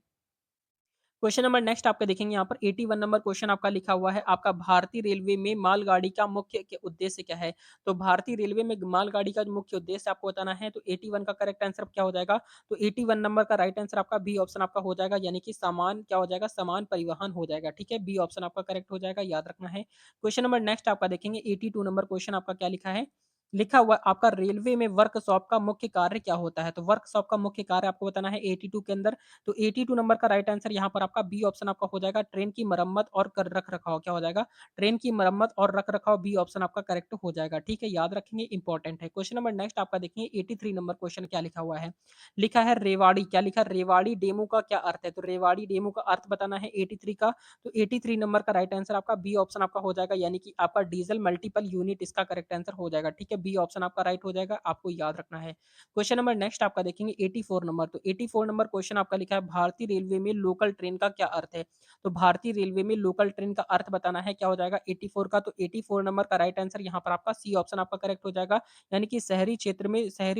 क्वेश्चन नंबर नेक्स्ट आपका देखेंगे यहाँ पर 81 नंबर क्वेश्चन आपका लिखा हुआ है, आपका भारतीय रेलवे में मालगाड़ी का मुख्य उद्देश्य क्या है? तो भारतीय रेलवे में मालगाड़ी का जो मुख्य उद्देश्य आपको बताना है। तो 81 का करेक्ट आंसर क्या हो जाएगा? तो 81 नंबर का राइट आंसर आपका बी ऑप्शन आपका हो जाएगा, यानी कि सामान क्या हो जाएगा? सामान परिवहन हो जाएगा। ठीक है, बी ऑप्शन आपका करेक्ट हो जाएगा, याद रखना है। क्वेश्चन नंबर नेक्स्ट आपका देखेंगे 82 नंबर क्वेश्चन आपका क्या लिखा है? लिखा हुआ आपका रेलवे में वर्कशॉप का मुख्य कार्य क्या होता है? तो वर्कशॉप का मुख्य कार्य आपको बताना है 82 के अंदर। तो 82 नंबर का राइट आंसर यहाँ पर आपका बी ऑप्शन आपका हो जाएगा, ट्रेन की मरम्मत और कर रख-रखाव क्या हो जाएगा? ट्रेन की मरम्मत और रख-रखाव बी ऑप्शन आपका करेक्ट हो जाएगा। ठीक है, याद रखेंगे इंपॉर्टेंट है। क्वेश्चन नंबर नेक्स्ट आपका देखिए 83 नंबर क्वेश्चन क्या लिखा हुआ है? लिखा है रेवाड़ी, क्या लिखा है? रेवाड़ी डेमू का क्या अर्थ है? तो रेवाड़ी डेमू का अर्थ बताना है 83 का। तो 83 नंबर का राइट आंसर आपका बी ऑप्शन आपका हो जाएगा, यानी कि आपका डीजल मल्टीपल यूनिट इसका करेक्ट आंसर हो जाएगा। ठीक है, बी ऑप्शन आपका राइट हो जाएगा, आपको याद रखना है। क्वेश्चन नंबर नेक्स्ट आपका देखेंगे 84 नंबर। तो 84 नंबर क्वेश्चन आपका लिखा है भारतीय रेलवे में लोकल ट्रेन का क्या अर्थ है? तो भारतीय रेलवे में लोकल ट्रेन का अर्थ बताना है क्या हो जाएगा 84 का। तो 84 नंबर का राइट आंसर यहाँ पर आपका सी ऑप्शन आपका करेक्ट हो जाएगा, यानी कि शहरी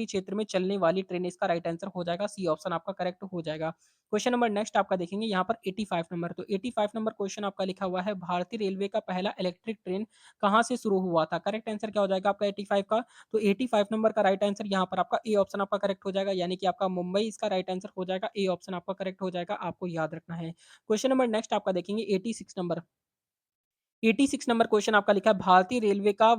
क्षेत्र में चलने वाली ट्रेन इसका राइट आंसर हो जाएगा, सी ऑप्शन आपका करेक्ट हो जाएगा। क्वेश्चन नंबर नेक्स्ट आपका देखेंगे यहाँ पर 85 नंबर। तो 85 नंबर क्वेश्चन आपका लिखा हुआ है भारतीय रेलवे का पहला इलेक्ट्रिक ट्रेन कहाँ से शुरू हुआ था? करेक्ट आंसर क्या हो जाएगा आपका 85 का? तो 85 नंबर का राइट आंसर यहाँ पर आपका ए ऑप्शन आपका करेक्ट हो जाएगा, यानी कि आपका मुंबई इसका राइट आंसर हो जाएगा, ए ऑप्शन आपका करेक्ट हो जाएगा, आपको याद रखना है। क्वेश्चन नंबर नेक्स्ट आपका देखेंगे 86 नंबर। 86 नंबर क्वेश्चन आपका लिखा है भारतीय रेलवे का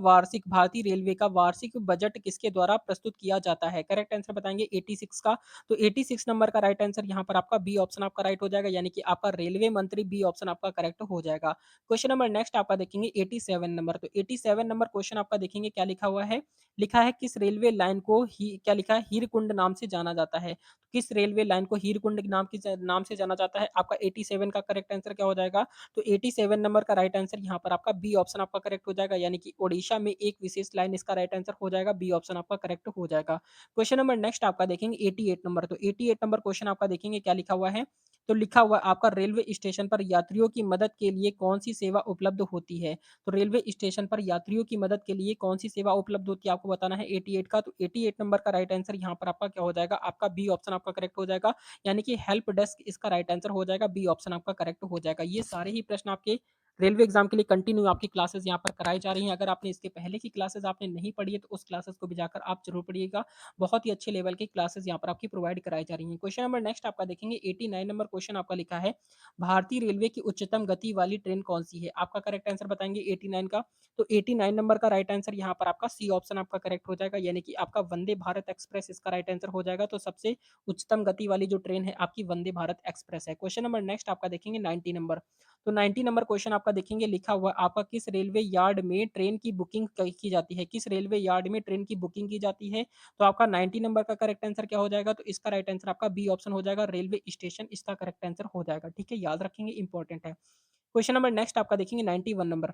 वार्षिक बजट किसके द्वारा प्रस्तुत किया जाता है? करेक्ट आंसर बताएँगे 86 का। तो 86 नंबर का राइट आंसर यहाँ पर आपका बी ऑप्शन आपका राइट हो जाएगा, यानी कि आपका रेलवे मंत्री बी ऑप्शन आपका करेक्ट हो जाएगा। क्वेश्चन नंबर नेक्स्ट आपका देखेंगे 87 नंबर। तो 87 नंबर क्वेश्चन आपका देखेंगे क्या लिखा हुआ है? लिखा है किस रेलवे लाइन को ही क्या लिखा है हीरकुंड नाम से जाना जाता है? किस रेलवे लाइन को हीरकुंड नाम से जाना जाता है? आपका 87 का करेक्ट आंसर क्या हो जाएगा? तो 87 नंबर का राइट आंसर यहाँ पर आपका बी ऑप्शन आपका करेक्ट हो जाएगा, यानी कि ओडिशा में एक विशेष लाइन इसका राइट आंसर हो जाएगा, बी ऑप्शन आपका करेक्ट हो जाएगा। क्वेश्चन नंबर नेक्स्ट आपका देखेंगे 88 नंबर। तो 88 नंबर क्वेश्चन आपका देखेंगे क्या लिखा हुआ है? तो लिखा हुआ है आपका रेलवे स्टेशन पर यात्रियों की मदद के लिए कौन-सी सेवा उपलब्ध होती है? तो रेलवे स्टेशन पर यात्रियों की मदद के लिए कौन-सी सेवा उपलब्ध होती है आपको बताना है 88 का। तो 88 नंबर का राइट आंसर यहाँ पर आपका क्या हो जाएगा? आपका बी ऑप्शन आपका करेक्ट हो जाएगा, यानी कि हेल्प डेस्क इसका राइट आंसर हो जाएगा, बी ऑप्शन आपका करेक्ट हो जाएगा। ये सारे ही प्रश्न आपके रेलवे एग्जाम के लिए कंटिन्यू आपकी क्लासेस यहाँ पर कराई जा रही हैं। अगर आपने इसके पहले की क्लासेस आपने नहीं पढ़ी है तो उस क्लासेस को भी जाकर आप ज़रूर पढ़िएगा। बहुत ही अच्छे लेवल की क्लासेस यहाँ पर आपकी प्रोवाइड कराई जा रही हैं। क्वेश्चन नंबर नेक्स्ट आपका देखेंगे 89 नंबर क्वेश्चन आपका लिखा है, भारतीय रेलवे की उच्चतम गति वाली ट्रेन कौन-सी है? आपका करेक्ट आंसर बताएँगे 89 का। तो 89 नंबर का राइट आंसर यहाँ पर आपका सी ऑप्शन आपका करेक्ट हो जाएगा, यानी कि आपका वंदे भारत एक्सप्रेस इसका राइट आंसर हो जाएगा। तो सबसे उच्चतम गति वाली जो ट्रेन है आपकी वंदे भारत एक्सप्रेस है। क्वेश्चन नंबर नेक्स्ट आपका देखेंगे 90 नंबर। तो 90 नंबर क्वेश्चन आपका देखेंगे लिखा हुआ आपका किस रेलवे यार्ड में ट्रेन की बुकिंग की जाती है? किस रेलवे यार्ड में ट्रेन की बुकिंग की जाती है? तो आपका 90 नंबर का करेक्ट आंसर क्या हो जाएगा? तो इसका राइट आंसर आपका बी ऑप्शन हो जाएगा, रेलवे स्टेशन इसका करेक्ट आंसर हो जाएगा। ठीक है, याद रखेंगे इंपॉर्टेंट है। क्वेश्चन नंबर नेक्स्ट आपका देखेंगे 91 नंबर।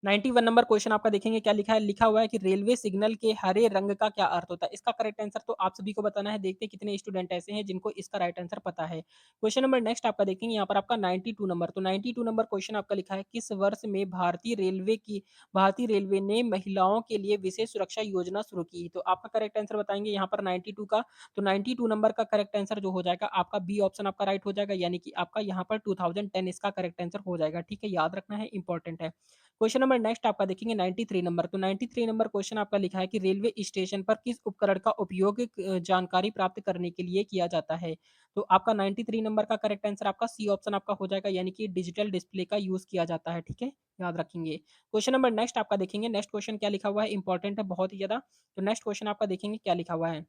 91 नंबर क्वेश्चन आपका देखेंगे क्या लिखा है? लिखा हुआ है कि रेलवे सिग्नल के हरे रंग का क्या अर्थ होता है? इसका करेक्ट आंसर तो आप सभी को बताना है। देखते हैं कितने स्टूडेंट ऐसे हैं जिनको इसका राइट आंसर पता है। क्वेश्चन नंबर नेक्स्ट आपका देखेंगे यहाँ पर आपका 92 नंबर। तो 92 नंबर क्वेश्चन आपका लिखा है किस वर्ष में भारतीय रेलवे ने महिलाओं के लिए विशेष सुरक्षा योजना शुरू की? तो आपका करेक्ट आंसर बताएँगे यहाँ पर 92 का। तो 92 नंबर का करेक्ट आंसर जो हो जाएगा आपका बी ऑप्शन आपका राइट हो जाएगा, यानी कि आपका यहाँ पर 2010 इसका करेक्ट आंसर हो जाएगा। ठीक है, याद रखना है, इंपॉर्टेंट है। क्वेश्चन नंबर नेक्स्ट आपका देखेंगे 93 नंबर। तो 93 नंबर क्वेश्चन आपका लिखा है कि रेलवे स्टेशन पर किस उपकरण का उपयोग जानकारी प्राप्त करने के लिए किया जाता है? तो आपका 93 नंबर का करेक्ट आंसर आपका सी ऑप्शन आपका हो जाएगा, यानी कि डिजिटल डिस्प्ले का यूज़ किया जाता है, ठीक है? याद रखेंगे। क्वेश्चन नंबर नेक्स्ट आपका देखेंगे, नेक्स्ट क्वेश्चन क्या लिखा हुआ है, इंपॉर्टेंट है बहुत ही ज़्यादा। तो नेक्स्ट क्वेश्चन आपका देखेंगे क्या लिखा हुआ है।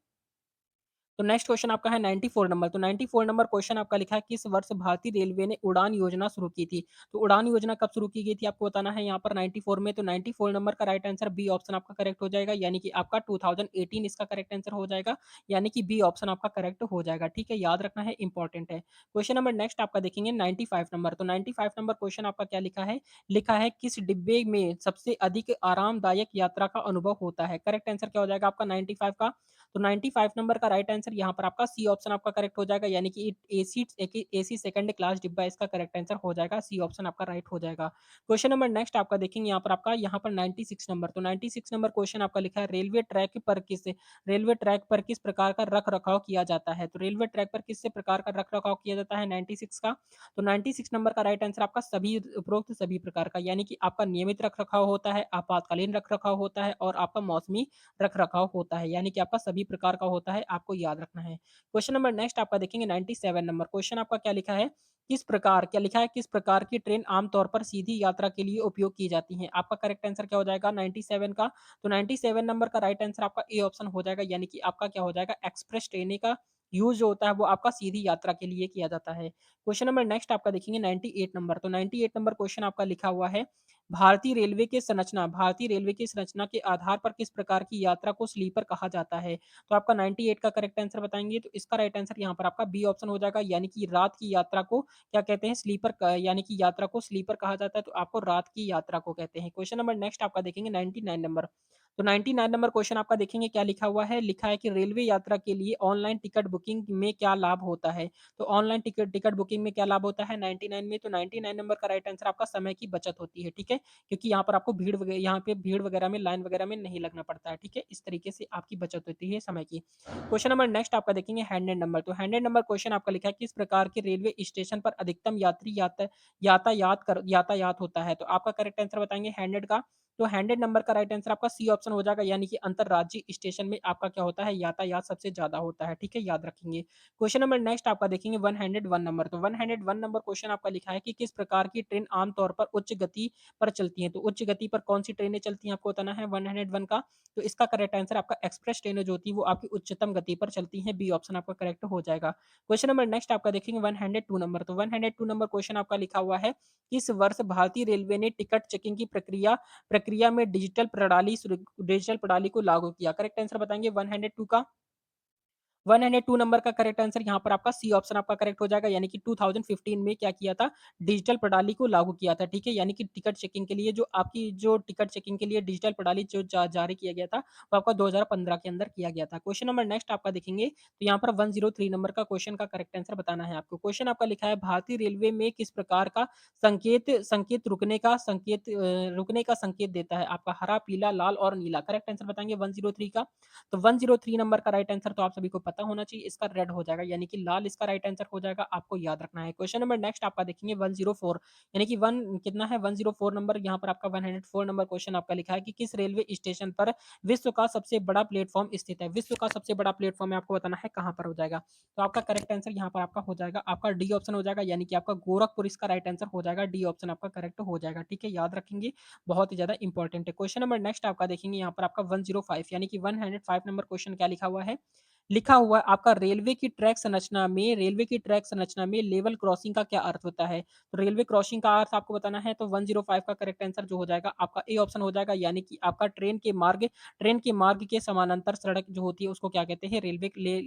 तो नेक्स्ट क्वेश्चन आपका है 94 नंबर। तो 94 नंबर क्वेश्चन आपका लिखा है, किस वर्ष भारतीय रेलवे ने उड़ान योजना शुरू की थी? तो उड़ान योजना कब शुरू की गई थी आपको बताना है यहाँ पर 94 में। तो 94 नंबर का राइट आंसर बी ऑप्शन आपका करेक्ट हो जाएगा, यानी कि आपका 2018 इसका करेक्ट आंसर हो जाएगा, यानी कि बी ऑप्शन आपका करेक्ट हो जाएगा, ठीक है? याद रखना है, इंपॉर्टेंट है। क्वेश्चन नंबर नेक्स्ट आपका देखेंगे 95 नंबर। तो 95 नंबर क्वेश्चन आपका क्या लिखा है? लिखा है किस डिब्बे में सबसे अधिक आरामदायक यात्रा का अनुभव होता है? करेक्ट आंसर क्या हो जाएगा आपका 95 का? तो 95 नंबर का राइट आंसर यहाँ पर आपका सी ऑप्शन आपका करेक्ट हो जाएगा, यानी कि एसी सेकंड क्लास डिब्बा इसका करेक्ट आंसर हो जाएगा, सी ऑप्शन आपका राइट हो जाएगा। क्वेश्चन नंबर नेक्स्ट आपका देखेंगे यहाँ पर 96 नंबर। तो 96 नंबर क्वेश्चन आपका लिखा है, रेलवे ट्रैक पर किस प्रकार का रख रखाव किया जाता है? तो रेलवे ट्रैक पर किस प्रकार का रख रखाव किया जाता है 96 का? तो 96 नंबर का राइट आंसर आपका सभी उपरोक्त सभी प्रकार का, यानी कि आपका नियमित रख रखाव होता है, आपातकालीन रख रखाव होता है और आपका मौसमी रख-रखाव होता है, यानी कि आपका सभी प्रकार का होता है, आपको याद रखना है। क्वेश्चन नंबर नेक्स्ट आपका देखेंगे 97 नंबर। क्वेश्चन आपका क्या लिखा है? किस प्रकार की ट्रेन आमतौर पर सीधी यात्रा के लिए उपयोग की जाती हैं? आपका करेक्ट आंसर क्या हो जाएगा 97 का? तो 97 नंबर का राइट आंसर आपका ए ऑप्शन हो जाएगा, यानी कि आपका क्या हो जाएगा, एक्सप्रेस ट्रेनें का यूज़ जो होता है वो आपका सीधी यात्रा के लिए किया जाता है। क्वेश्चन नंबर नेक्स्ट आपका देखेंगे 98 नंबर। तो 98 नंबर क्वेश्चन आपका लिखा हुआ है, भारतीय रेलवे की संरचना के आधार पर किस प्रकार की यात्रा को स्लीपर कहा जाता है? तो आपका 98 का करेक्ट आंसर बताएँगे, तो इसका राइट आंसर यहाँ पर आपका बी ऑप्शन हो जाएगा, यानी कि रात की यात्रा को क्या कहते हैं, स्लीपर यानी कि यात्रा को स्लीपर कहा जाता है, तो आपको रात की यात्रा को कहते हैं। क्वेश्चन नंबर नेक्स्ट आपका देखेंगे 99 नंबर। तो 99 नंबर क्वेश्चन आपका देखेंगे क्या लिखा हुआ है? लिखा है कि रेलवे यात्रा के लिए ऑनलाइन टिकट बुकिंग में क्या लाभ होता है? तो ऑनलाइन टिकट टिकट बुकिंग में क्या लाभ होता है 99 में? तो 99 नंबर का राइट आंसर आपका समय की बचत होती है, ठीक है? क्योंकि यहाँ पर आपको भीड़ वगैरह में, लाइन वगैरह में नहीं लगना पड़ता है, ठीक है? इस तरीके से आपकी बचत होती है समय की। क्वेश्चन नंबर नेक्स्ट आपका देखेंगे 100 नंबर। तो 100 नंबर क्वेश्चन आपका लिखा है, किस प्रकार के रेलवे स्टेशन पर अधिकतम यातायात होता है? तो आपका करेक्ट आंसर बताएँगे 100 का। तो 100 नंबर का राइट आंसर आपका सी ऑप्शन हो जाएगा, यानी कि अंतर्राज्यीय स्टेशन में आपका क्या होता है, यातायात सबसे ज़्यादा होता है, ठीक है? याद रखेंगे। क्वेश्चन नंबर नेक्स्ट आपका देखेंगे 101 नंबर। तो 101 नंबर क्वेश्चन आपका लिखा है कि किस प्रकार की ट्रेन आमतौर पर उच्च गति पर चलती हैं? तो उच्च गति पर कौन-सी ट्रेनें चलती हैं आपको बताना है 101 का। तो इसका करेक्ट आंसर आपका एक्सप्रेस ट्रेनें जो होती हैं वो आपकी उच्चतम गति पर चलती हैं, बी ऑप्शन आपका करेक्ट हो जाएगा। क्वेश्चन नंबर नेक्स्ट आपका देखेंगे 102 नंबर। तो 102 नंबर क्वेश्चन आपका लिखा हुआ है, किस वर्ष भारतीय रेलवे ने टिकट चेकिंग की प्रक्रिया में डिजिटल प्रणाली को लागू किया? करेक्ट आंसर बताएँगे 102 का? 102 नंबर का करेक्ट आंसर यहाँ पर आपका सी ऑप्शन आपका करेक्ट हो जाएगा, यानी कि 2015 में क्या किया था, डिजिटल प्रणाली को लागू किया था, ठीक है? यानी कि टिकट चेकिंग के लिए जो टिकट चेकिंग के लिए डिजिटल प्रणाली जो जारी किया गया था, वो आपका 2015 के अंदर किया गया था। क्वेश्चन नंबर नेक्स्ट आपका देखेंगे, तो यहाँ पर 103 नंबर का क्वेश्चन का करेक्ट आंसर बताना है आपको। क्वेश्चन आपका लिखा है, भारतीय रेलवे में किस प्रकार का रुकने का संकेत देता है? आपका हरा, पीला, लाल और नीला। करेक्ट आंसर बताएँगे 103 का? तो 103 नंबर का राइट आंसर तो आप सभी को पता होना चाहिए, इसका रेड हो जाएगा, यानी कि लाल इसका राइट आंसर हो जाएगा, आपको याद रखना है। क्वेश्चन नंबर नेक्स्ट आपका देखेंगे 104, यानी कि 1 कितना है 104 नंबर, यहाँ पर आपका 104 नंबर क्वेश्चन आपका लिखा है कि किस रेलवे स्टेशन पर विश्व का सबसे बड़ा प्लेटफ़ॉर्म स्थित है? विश्व का सबसे बड़ा प्लेटफ़ॉर्म है, आपको बताना है कहाँ पर हो जाएगा। तो आपका करेक्ट आंसर यहाँ पर आपका हो जाएगा, आपका डी ऑप्शन हो जाएगा, यानी कि आपका गोरखपुर इसका राइट आंसर हो जाएगा, डी ऑप्शन आपका करेक्ट हो जाएगा, ठीक है? याद रखेंगे, बहुत ही ज़्यादा इंपॉर्टेंट है। क्वेश्चन नंबर नेक्स्ट आपका देखेंगे यहाँ पर आपका 105, यानी कि 105 नंबर क्वेश्चन क्या लिखा हुआ है? लिखा हुआ है आपका, रेलवे की ट्रैक संरचना में लेवल क्रॉसिंग का क्या अर्थ होता है? तो रेलवे क्रॉसिंग का अर्थ आपको बताना है, तो 105 का करेक्ट आंसर जो हो जाएगा आपका ए ऑप्शन हो जाएगा, यानी कि आपका ट्रेन के मार्ग के समानांतर सड़क जो होती है उसको क्या कहते हैं,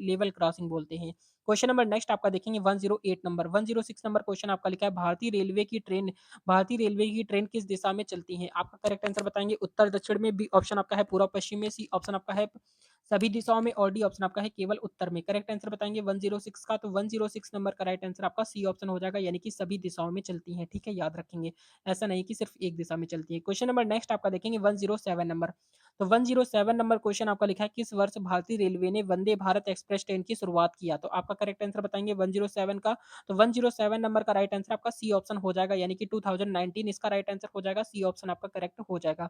लेवल क्रॉसिंग बोलते हैं। क्वेश्चन नंबर नेक्स्ट आपका देखेंगे 108 नंबर। 106 नंबर क्वेश्चन आपका लिखा है, भारतीय रेलवे की ट्रेन किस दिशा में चलती हैं? आपका करेक्ट आंसर बताएँगे उत्तर दक्षिण में, बी ऑप्शन आपका है पूर्व पश्चिम में, सी ऑप्शन आपका है सभी दिशाओं में और डी ऑप्शन आपका है केवल उत्तर में। करेक्ट आंसर बताएँगे 106 का, तो 106 नंबर का राइट आंसर आपका सी ऑप्शन हो जाएगा, यानी कि सभी दिशाओं में चलती हैं, ठीक है? याद रखेंगे। ऐसा नहीं कि सिर्फ एक दिशा में चलती है। क्वेश्चन नंबर नेक्स्ट आपका देखेंगे 107 नंबर। तो 107 नंबर क्वेश्चन आपका लिखा है किस वर्ष भारतीय रेलवे ने वंदे भारत एक्सप्रेस ट्रेन की शुरुआत किया? तो आपका करेक्ट आंसर बताएँगे 107 का। तो 107 नंबर का राइट आंसर आपका सी ऑप्शन हो जाएगा, यानी कि 2019 इसका राइट आंसर हो जाएगा, सी ऑप्शन आपका करेक्ट हो जाएगा।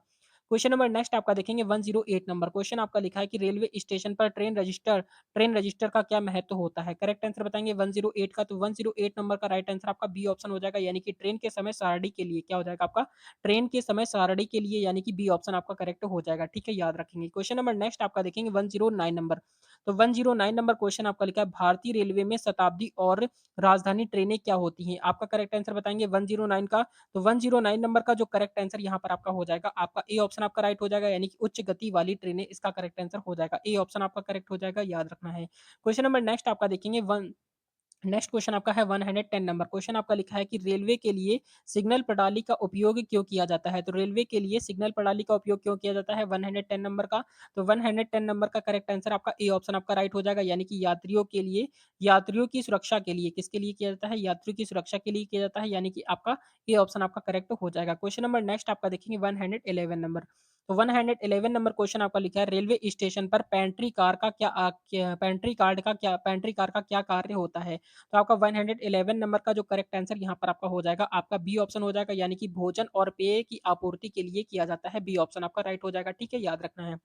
क्वेश्चन नंबर नेक्स्ट आपका देखेंगे 108 नंबर क्वेश्चन आपका लिखा है कि रेलवे स्टेशन पर ट्रेन रजिस्टर का क्या महत्व होता है? करेक्ट आंसर बताएँगे 108 का। तो 108 नंबर का राइट आंसर आपका बी ऑप्शन हो जाएगा, यानी कि ट्रेन के समय सारणी के लिए क्या हो जाएगा आपका? ट्रेन के समय सारणी के लिए, यानी कि बी ऑप्शन आपका करेक्ट हो जाएगा। ठीक है, याद रखेंगे। क्वेश्चन नंबर नेक्स्ट आपका देखेंगे 109 नंबर। तो 109 नंबर क्वेश्चन आपका लिखा है भारतीय रेलवे में शताब्दी और राजधानी ट्रेनें क्या होती हैं? आपका करेक्ट आंसर बताएँगे 109 का। तो 109 नंबर का जो करेक्ट आंसर यहाँ पर आपका हो जाएगा, आपका ए ऑप्शन आपका राइट हो जाएगा, यानी कि उच्च गति वाली ट्रेनें इसका करेक्ट आंसर हो जाएगा। ए ऑप्शन आपका करेक्ट हो जाएगा, याद रखना है। क्वेश्चन नंबर नेक्स्ट आपका देखेंगे वन नेक्स्ट क्वेश्चन आपका है 110 नंबर क्वेश्चन आपका लिखा है कि रेलवे के लिए सिग्नल प्रणाली का उपयोग क्यों किया जाता है? तो रेलवे के लिए सिग्नल प्रणाली का उपयोग क्यों किया जाता है 110 नंबर का? तो 110 नंबर का करेक्ट आंसर आपका ए ऑप्शन आपका राइट हो जाएगा, यानी कि यात्रियों के लिए, यात्रियों की सुरक्षा के लिए, किसके लिए किया जाता है? यात्रियों की सुरक्षा के लिए किया जाता है, यानी कि आपका ए ऑप्शन आपका करेक्ट हो जाएगा। क्वेश्चन नंबर नेक्स्ट आपका देखेंगे 111 नंबर। तो 111 नंबर क्वेश्चन आपका लिखा है रेलवे स्टेशन पर पेंट्री कार का क्या कार्य होता है? तो आपका 111 नंबर का जो करेक्ट आंसर यहाँ पर आपका हो जाएगा, आपका बी ऑप्शन हो जाएगा, यानी कि भोजन और पेय की आपूर्ति के लिए किया जाता है। बी ऑप्शन आपका राइट हो जाएगा। ठीक है, याद रखना है।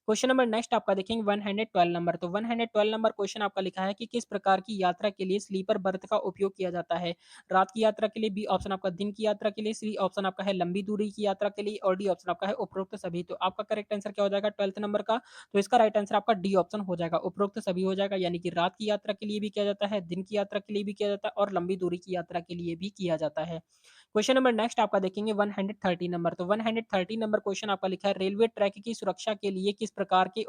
क्वेश्चन नंबर नेक्स्ट आपका देखेंगे 112 नंबर। तो 112 नंबर क्वेश्चन आपका लिखा है कि किस प्रकार की यात्रा के लिए स्लीपर बर्थ का उपयोग किया जाता है? रात की यात्रा के लिए, बी ऑप्शन आपका दिन की यात्रा के लिए, सी ऑप्शन आपका है लंबी दूरी की यात्रा के लिए, और डी ऑप्शन आपका है उपरोक्त सभी। तो आपका करेक्ट आंसर क्या हो जाएगा 12th नंबर का? तो इसका राइट आंसर आपका डी ऑप्शन हो जाएगा, उपरोक्त सभी हो जाएगा, यानी कि रात की यात्रा के लिए भी किया जाता है, दिन की यात्रा के लिए भी किया जाता है और लंबी दूरी की यात्रा के लिए भी किया जाता है। क्वेश्चन नंबर नेक्स्ट आपका देखेंगे 130 नंबर। तो 130 नंबर क्वेश्चन आपका लिखा है रेलवे ट्रैक की सुरक्षा के लिए किस प्रकार के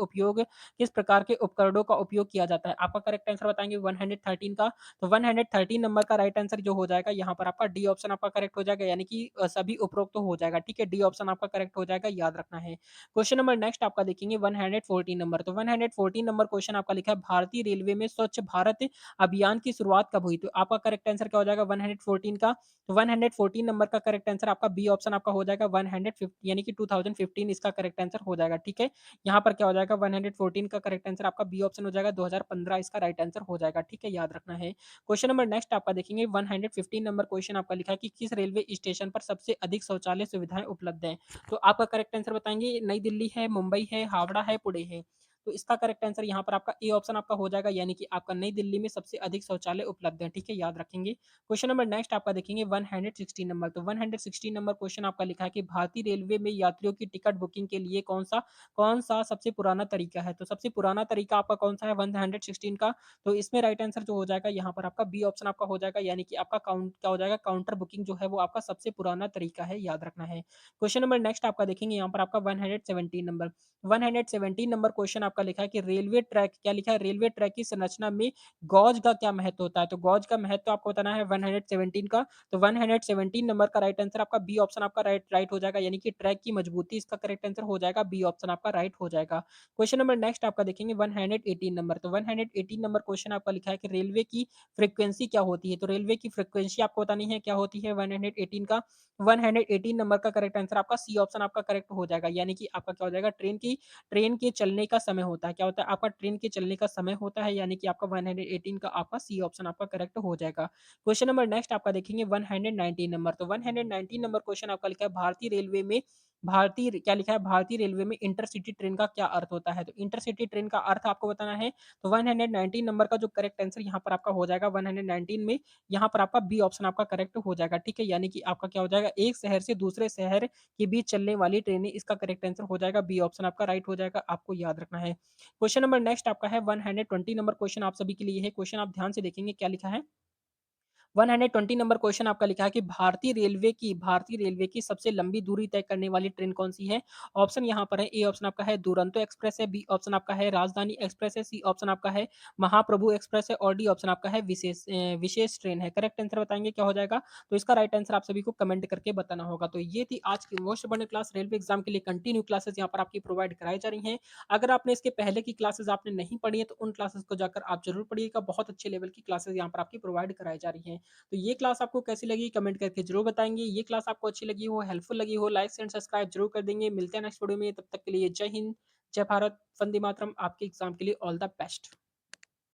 उपकरणों का उपयोग किया जाता है? आपका करेक्ट आंसर बताएँगे 113 का। तो 113 नंबर का राइट आंसर जो हो जाएगा यहाँ पर आपका डी ऑप्शन आपका करेक्ट हो जाएगा, यानी कि सभी उपरोक्त तो हो जाएगा। ठीक है, डी ऑप्शन आपका करेक्ट हो जाएगा, याद रखना है। क्वेश्चन नंबर नेक्स्ट आपका देखेंगे 114 नंबर। तो 114 नंबर क्वेश्चन आपका लिखा है भारतीय रेलवे में स्वच्छ भारत अभियान की शुरुआत कब हुई? तो आपका करेक्ट आंसर क्या हो जाएगा 114 का? तो 114 नंबर का करेक्ट आंसर आपका बी ऑप्शन आपका हो जाएगा 150, यानी कि 2015 इसका करेक्ट आंसर हो जाएगा। ठीक है, यहाँ पर क्या हो जाएगा 114 का करेक्ट आंसर आपका बी ऑप्शन हो जाएगा, 2015 इसका राइट आंसर हो जाएगा। ठीक है, याद रखना है। क्वेश्चन नंबर नेक्स्ट आपका देखेंगे 115 नंबर क्वेश्चन आपका लिखा है कि किस रेलवे स्टेशन पर सबसे अधिक शौचालय सुविधाएं उपलब्ध हैं? तो आपका करेक्ट आंसर बताएंगे नई दिल्ली है, मुंबई है, हावड़ा है, पुणे है। तो इसका करेक्ट आंसर यहाँ पर आपका ए ऑप्शन आपका हो जाएगा, यानी कि आपका नई दिल्ली में सबसे अधिक शौचालय उपलब्ध है। ठीक है, याद रखेंगे। क्वेश्चन नंबर नेक्स्ट आपका देखेंगे 116 नंबर। तो 116 नंबर क्वेश्चन आपका लिखा है कि भारतीय रेलवे में यात्रियों की टिकट बुकिंग के लिए कौन सा सबसे पुराना तरीका है? तो सबसे पुराना तरीका आपका कौन सा है 116 का? तो इसमें राइट आंसर जो हो जाएगा यहाँ पर आपका बी ऑप्शन आपका हो जाएगा, यानी कि आपका क्या हो जाएगा काउंटर बुकिंग जो है वो आपका सबसे पुराना तरीका है, याद रखना है। क्वेश्चन नंबर नेक्स्ट आपका देखेंगे यहाँ पर आपका 117 नंबर। 117 नंबर क्वेश्चन आपका लिखा है कि रेलवे ट्रैक क्या लिखा है रेलवे ट्रैक की संरचना में गॉज का क्या महत्व होता है? तो गॉज का महत्व आपको बताना है 117 का। तो 117 नंबर का राइट आंसर आपका बी ऑप्शन आपका राइट राइट हो जाएगा, यानी कि ट्रैक की मजबूती इसका करेक्ट आंसर हो जाएगा, बी ऑप्शन आपका राइट हो जाएगा। क्वेश्चन नंबर नेक्स्ट आपका देखेंगे 118 नंबर। तो 118 नंबर क्वेश्चन आपका लिखा है कि रेलवे की फ्रीक्वेंसी क्या होती है? तो रेलवे की फ्रीक्वेंसी आपको बतानी है क्या होती है 118 का। 118 नंबर का करेक्ट आंसर आपका सी ऑप्शन आपका करेक्ट हो जाएगा, यानी कि आपका क्या हो जाएगा ट्रेन के चलने का समय होता है। क्या होता है? आपका ट्रेन के चलने का समय होता है, यानी कि आपका 118 का आपका सी ऑप्शन आपका करेक्ट हो जाएगा। क्वेश्चन नंबर नेक्स्ट आपका देखेंगे 119 नंबर। तो 119 नंबर क्वेश्चन आपका लिखा है भारतीय रेलवे में इंटरसिटी ट्रेन का क्या अर्थ होता है? तो इंटरसिटी ट्रेन का अर्थ आपको बताना है। तो 119 नंबर का जो करेक्ट आंसर यहाँ पर आपका हो जाएगा 119 में, यहाँ पर आपका बी ऑप्शन आपका करेक्ट हो जाएगा। ठीक है, यानी कि आपका क्या हो जाएगा एक शहर से दूसरे शहर के बीच चलने वाली ट्रेनें, इसका करेक्ट आंसर हो जाएगा, बी ऑप्शन आपका राइट हो जाएगा, आपको याद रखना है। क्वेश्चन नंबर नेक्स्ट आपका है 120 नंबर क्वेश्चन आप सभी के लिए है। क्वेश्चन आप ध्यान से देखेंगे क्या लिखा है। 120 नंबर क्वेश्चन आपका लिखा है कि भारतीय रेलवे की सबसे लंबी दूरी तय करने वाली ट्रेन कौन-सी है? ऑप्शन यहाँ पर है, ए ऑप्शन आपका है दुरंतो एक्सप्रेस है, बी ऑप्शन आपका है राजधानी एक्सप्रेस है, सी ऑप्शन आपका है महाप्रभु एक्सप्रेस है और डी ऑप्शन आपका है विशेष ट्रेन है। करेक्ट आंसर बताएँगे क्या हो जाएगा? तो इसका राइट आंसर आप सभी को कमेंट करके बताना होगा। तो ये थी आज की most important class railway exam के लिए कंटिन्यू क्लासेस यहाँ पर आपकी प्रोवाइड कराई जा रही हैं। अगर आपने इसके पहले की क्लासेस आपने नहीं पढ़ी है तो उन क्लासेस को जाकर आप ज़रूर पढ़िएगा। बहुत अच्छे लेवल की क्लासेस यहाँ पर आपकी प्रोवाइड कराई जा रही हैं। तो ये क्लास आपको कैसी लगी कमेंट करके ज़रूर बताएँगे। ये क्लास आपको अच्छी लगी हो, हेल्पफुल लगी हो, लाइक एंड सब्सक्राइब ज़रूर कर देंगे। मिलते हैं नेक्स्ट वीडियो में, तब तक के लिए जय हिंद, जय भारत, वंदे मातरम। आपके एग्ज़ाम के लिए ऑल द बेस्ट।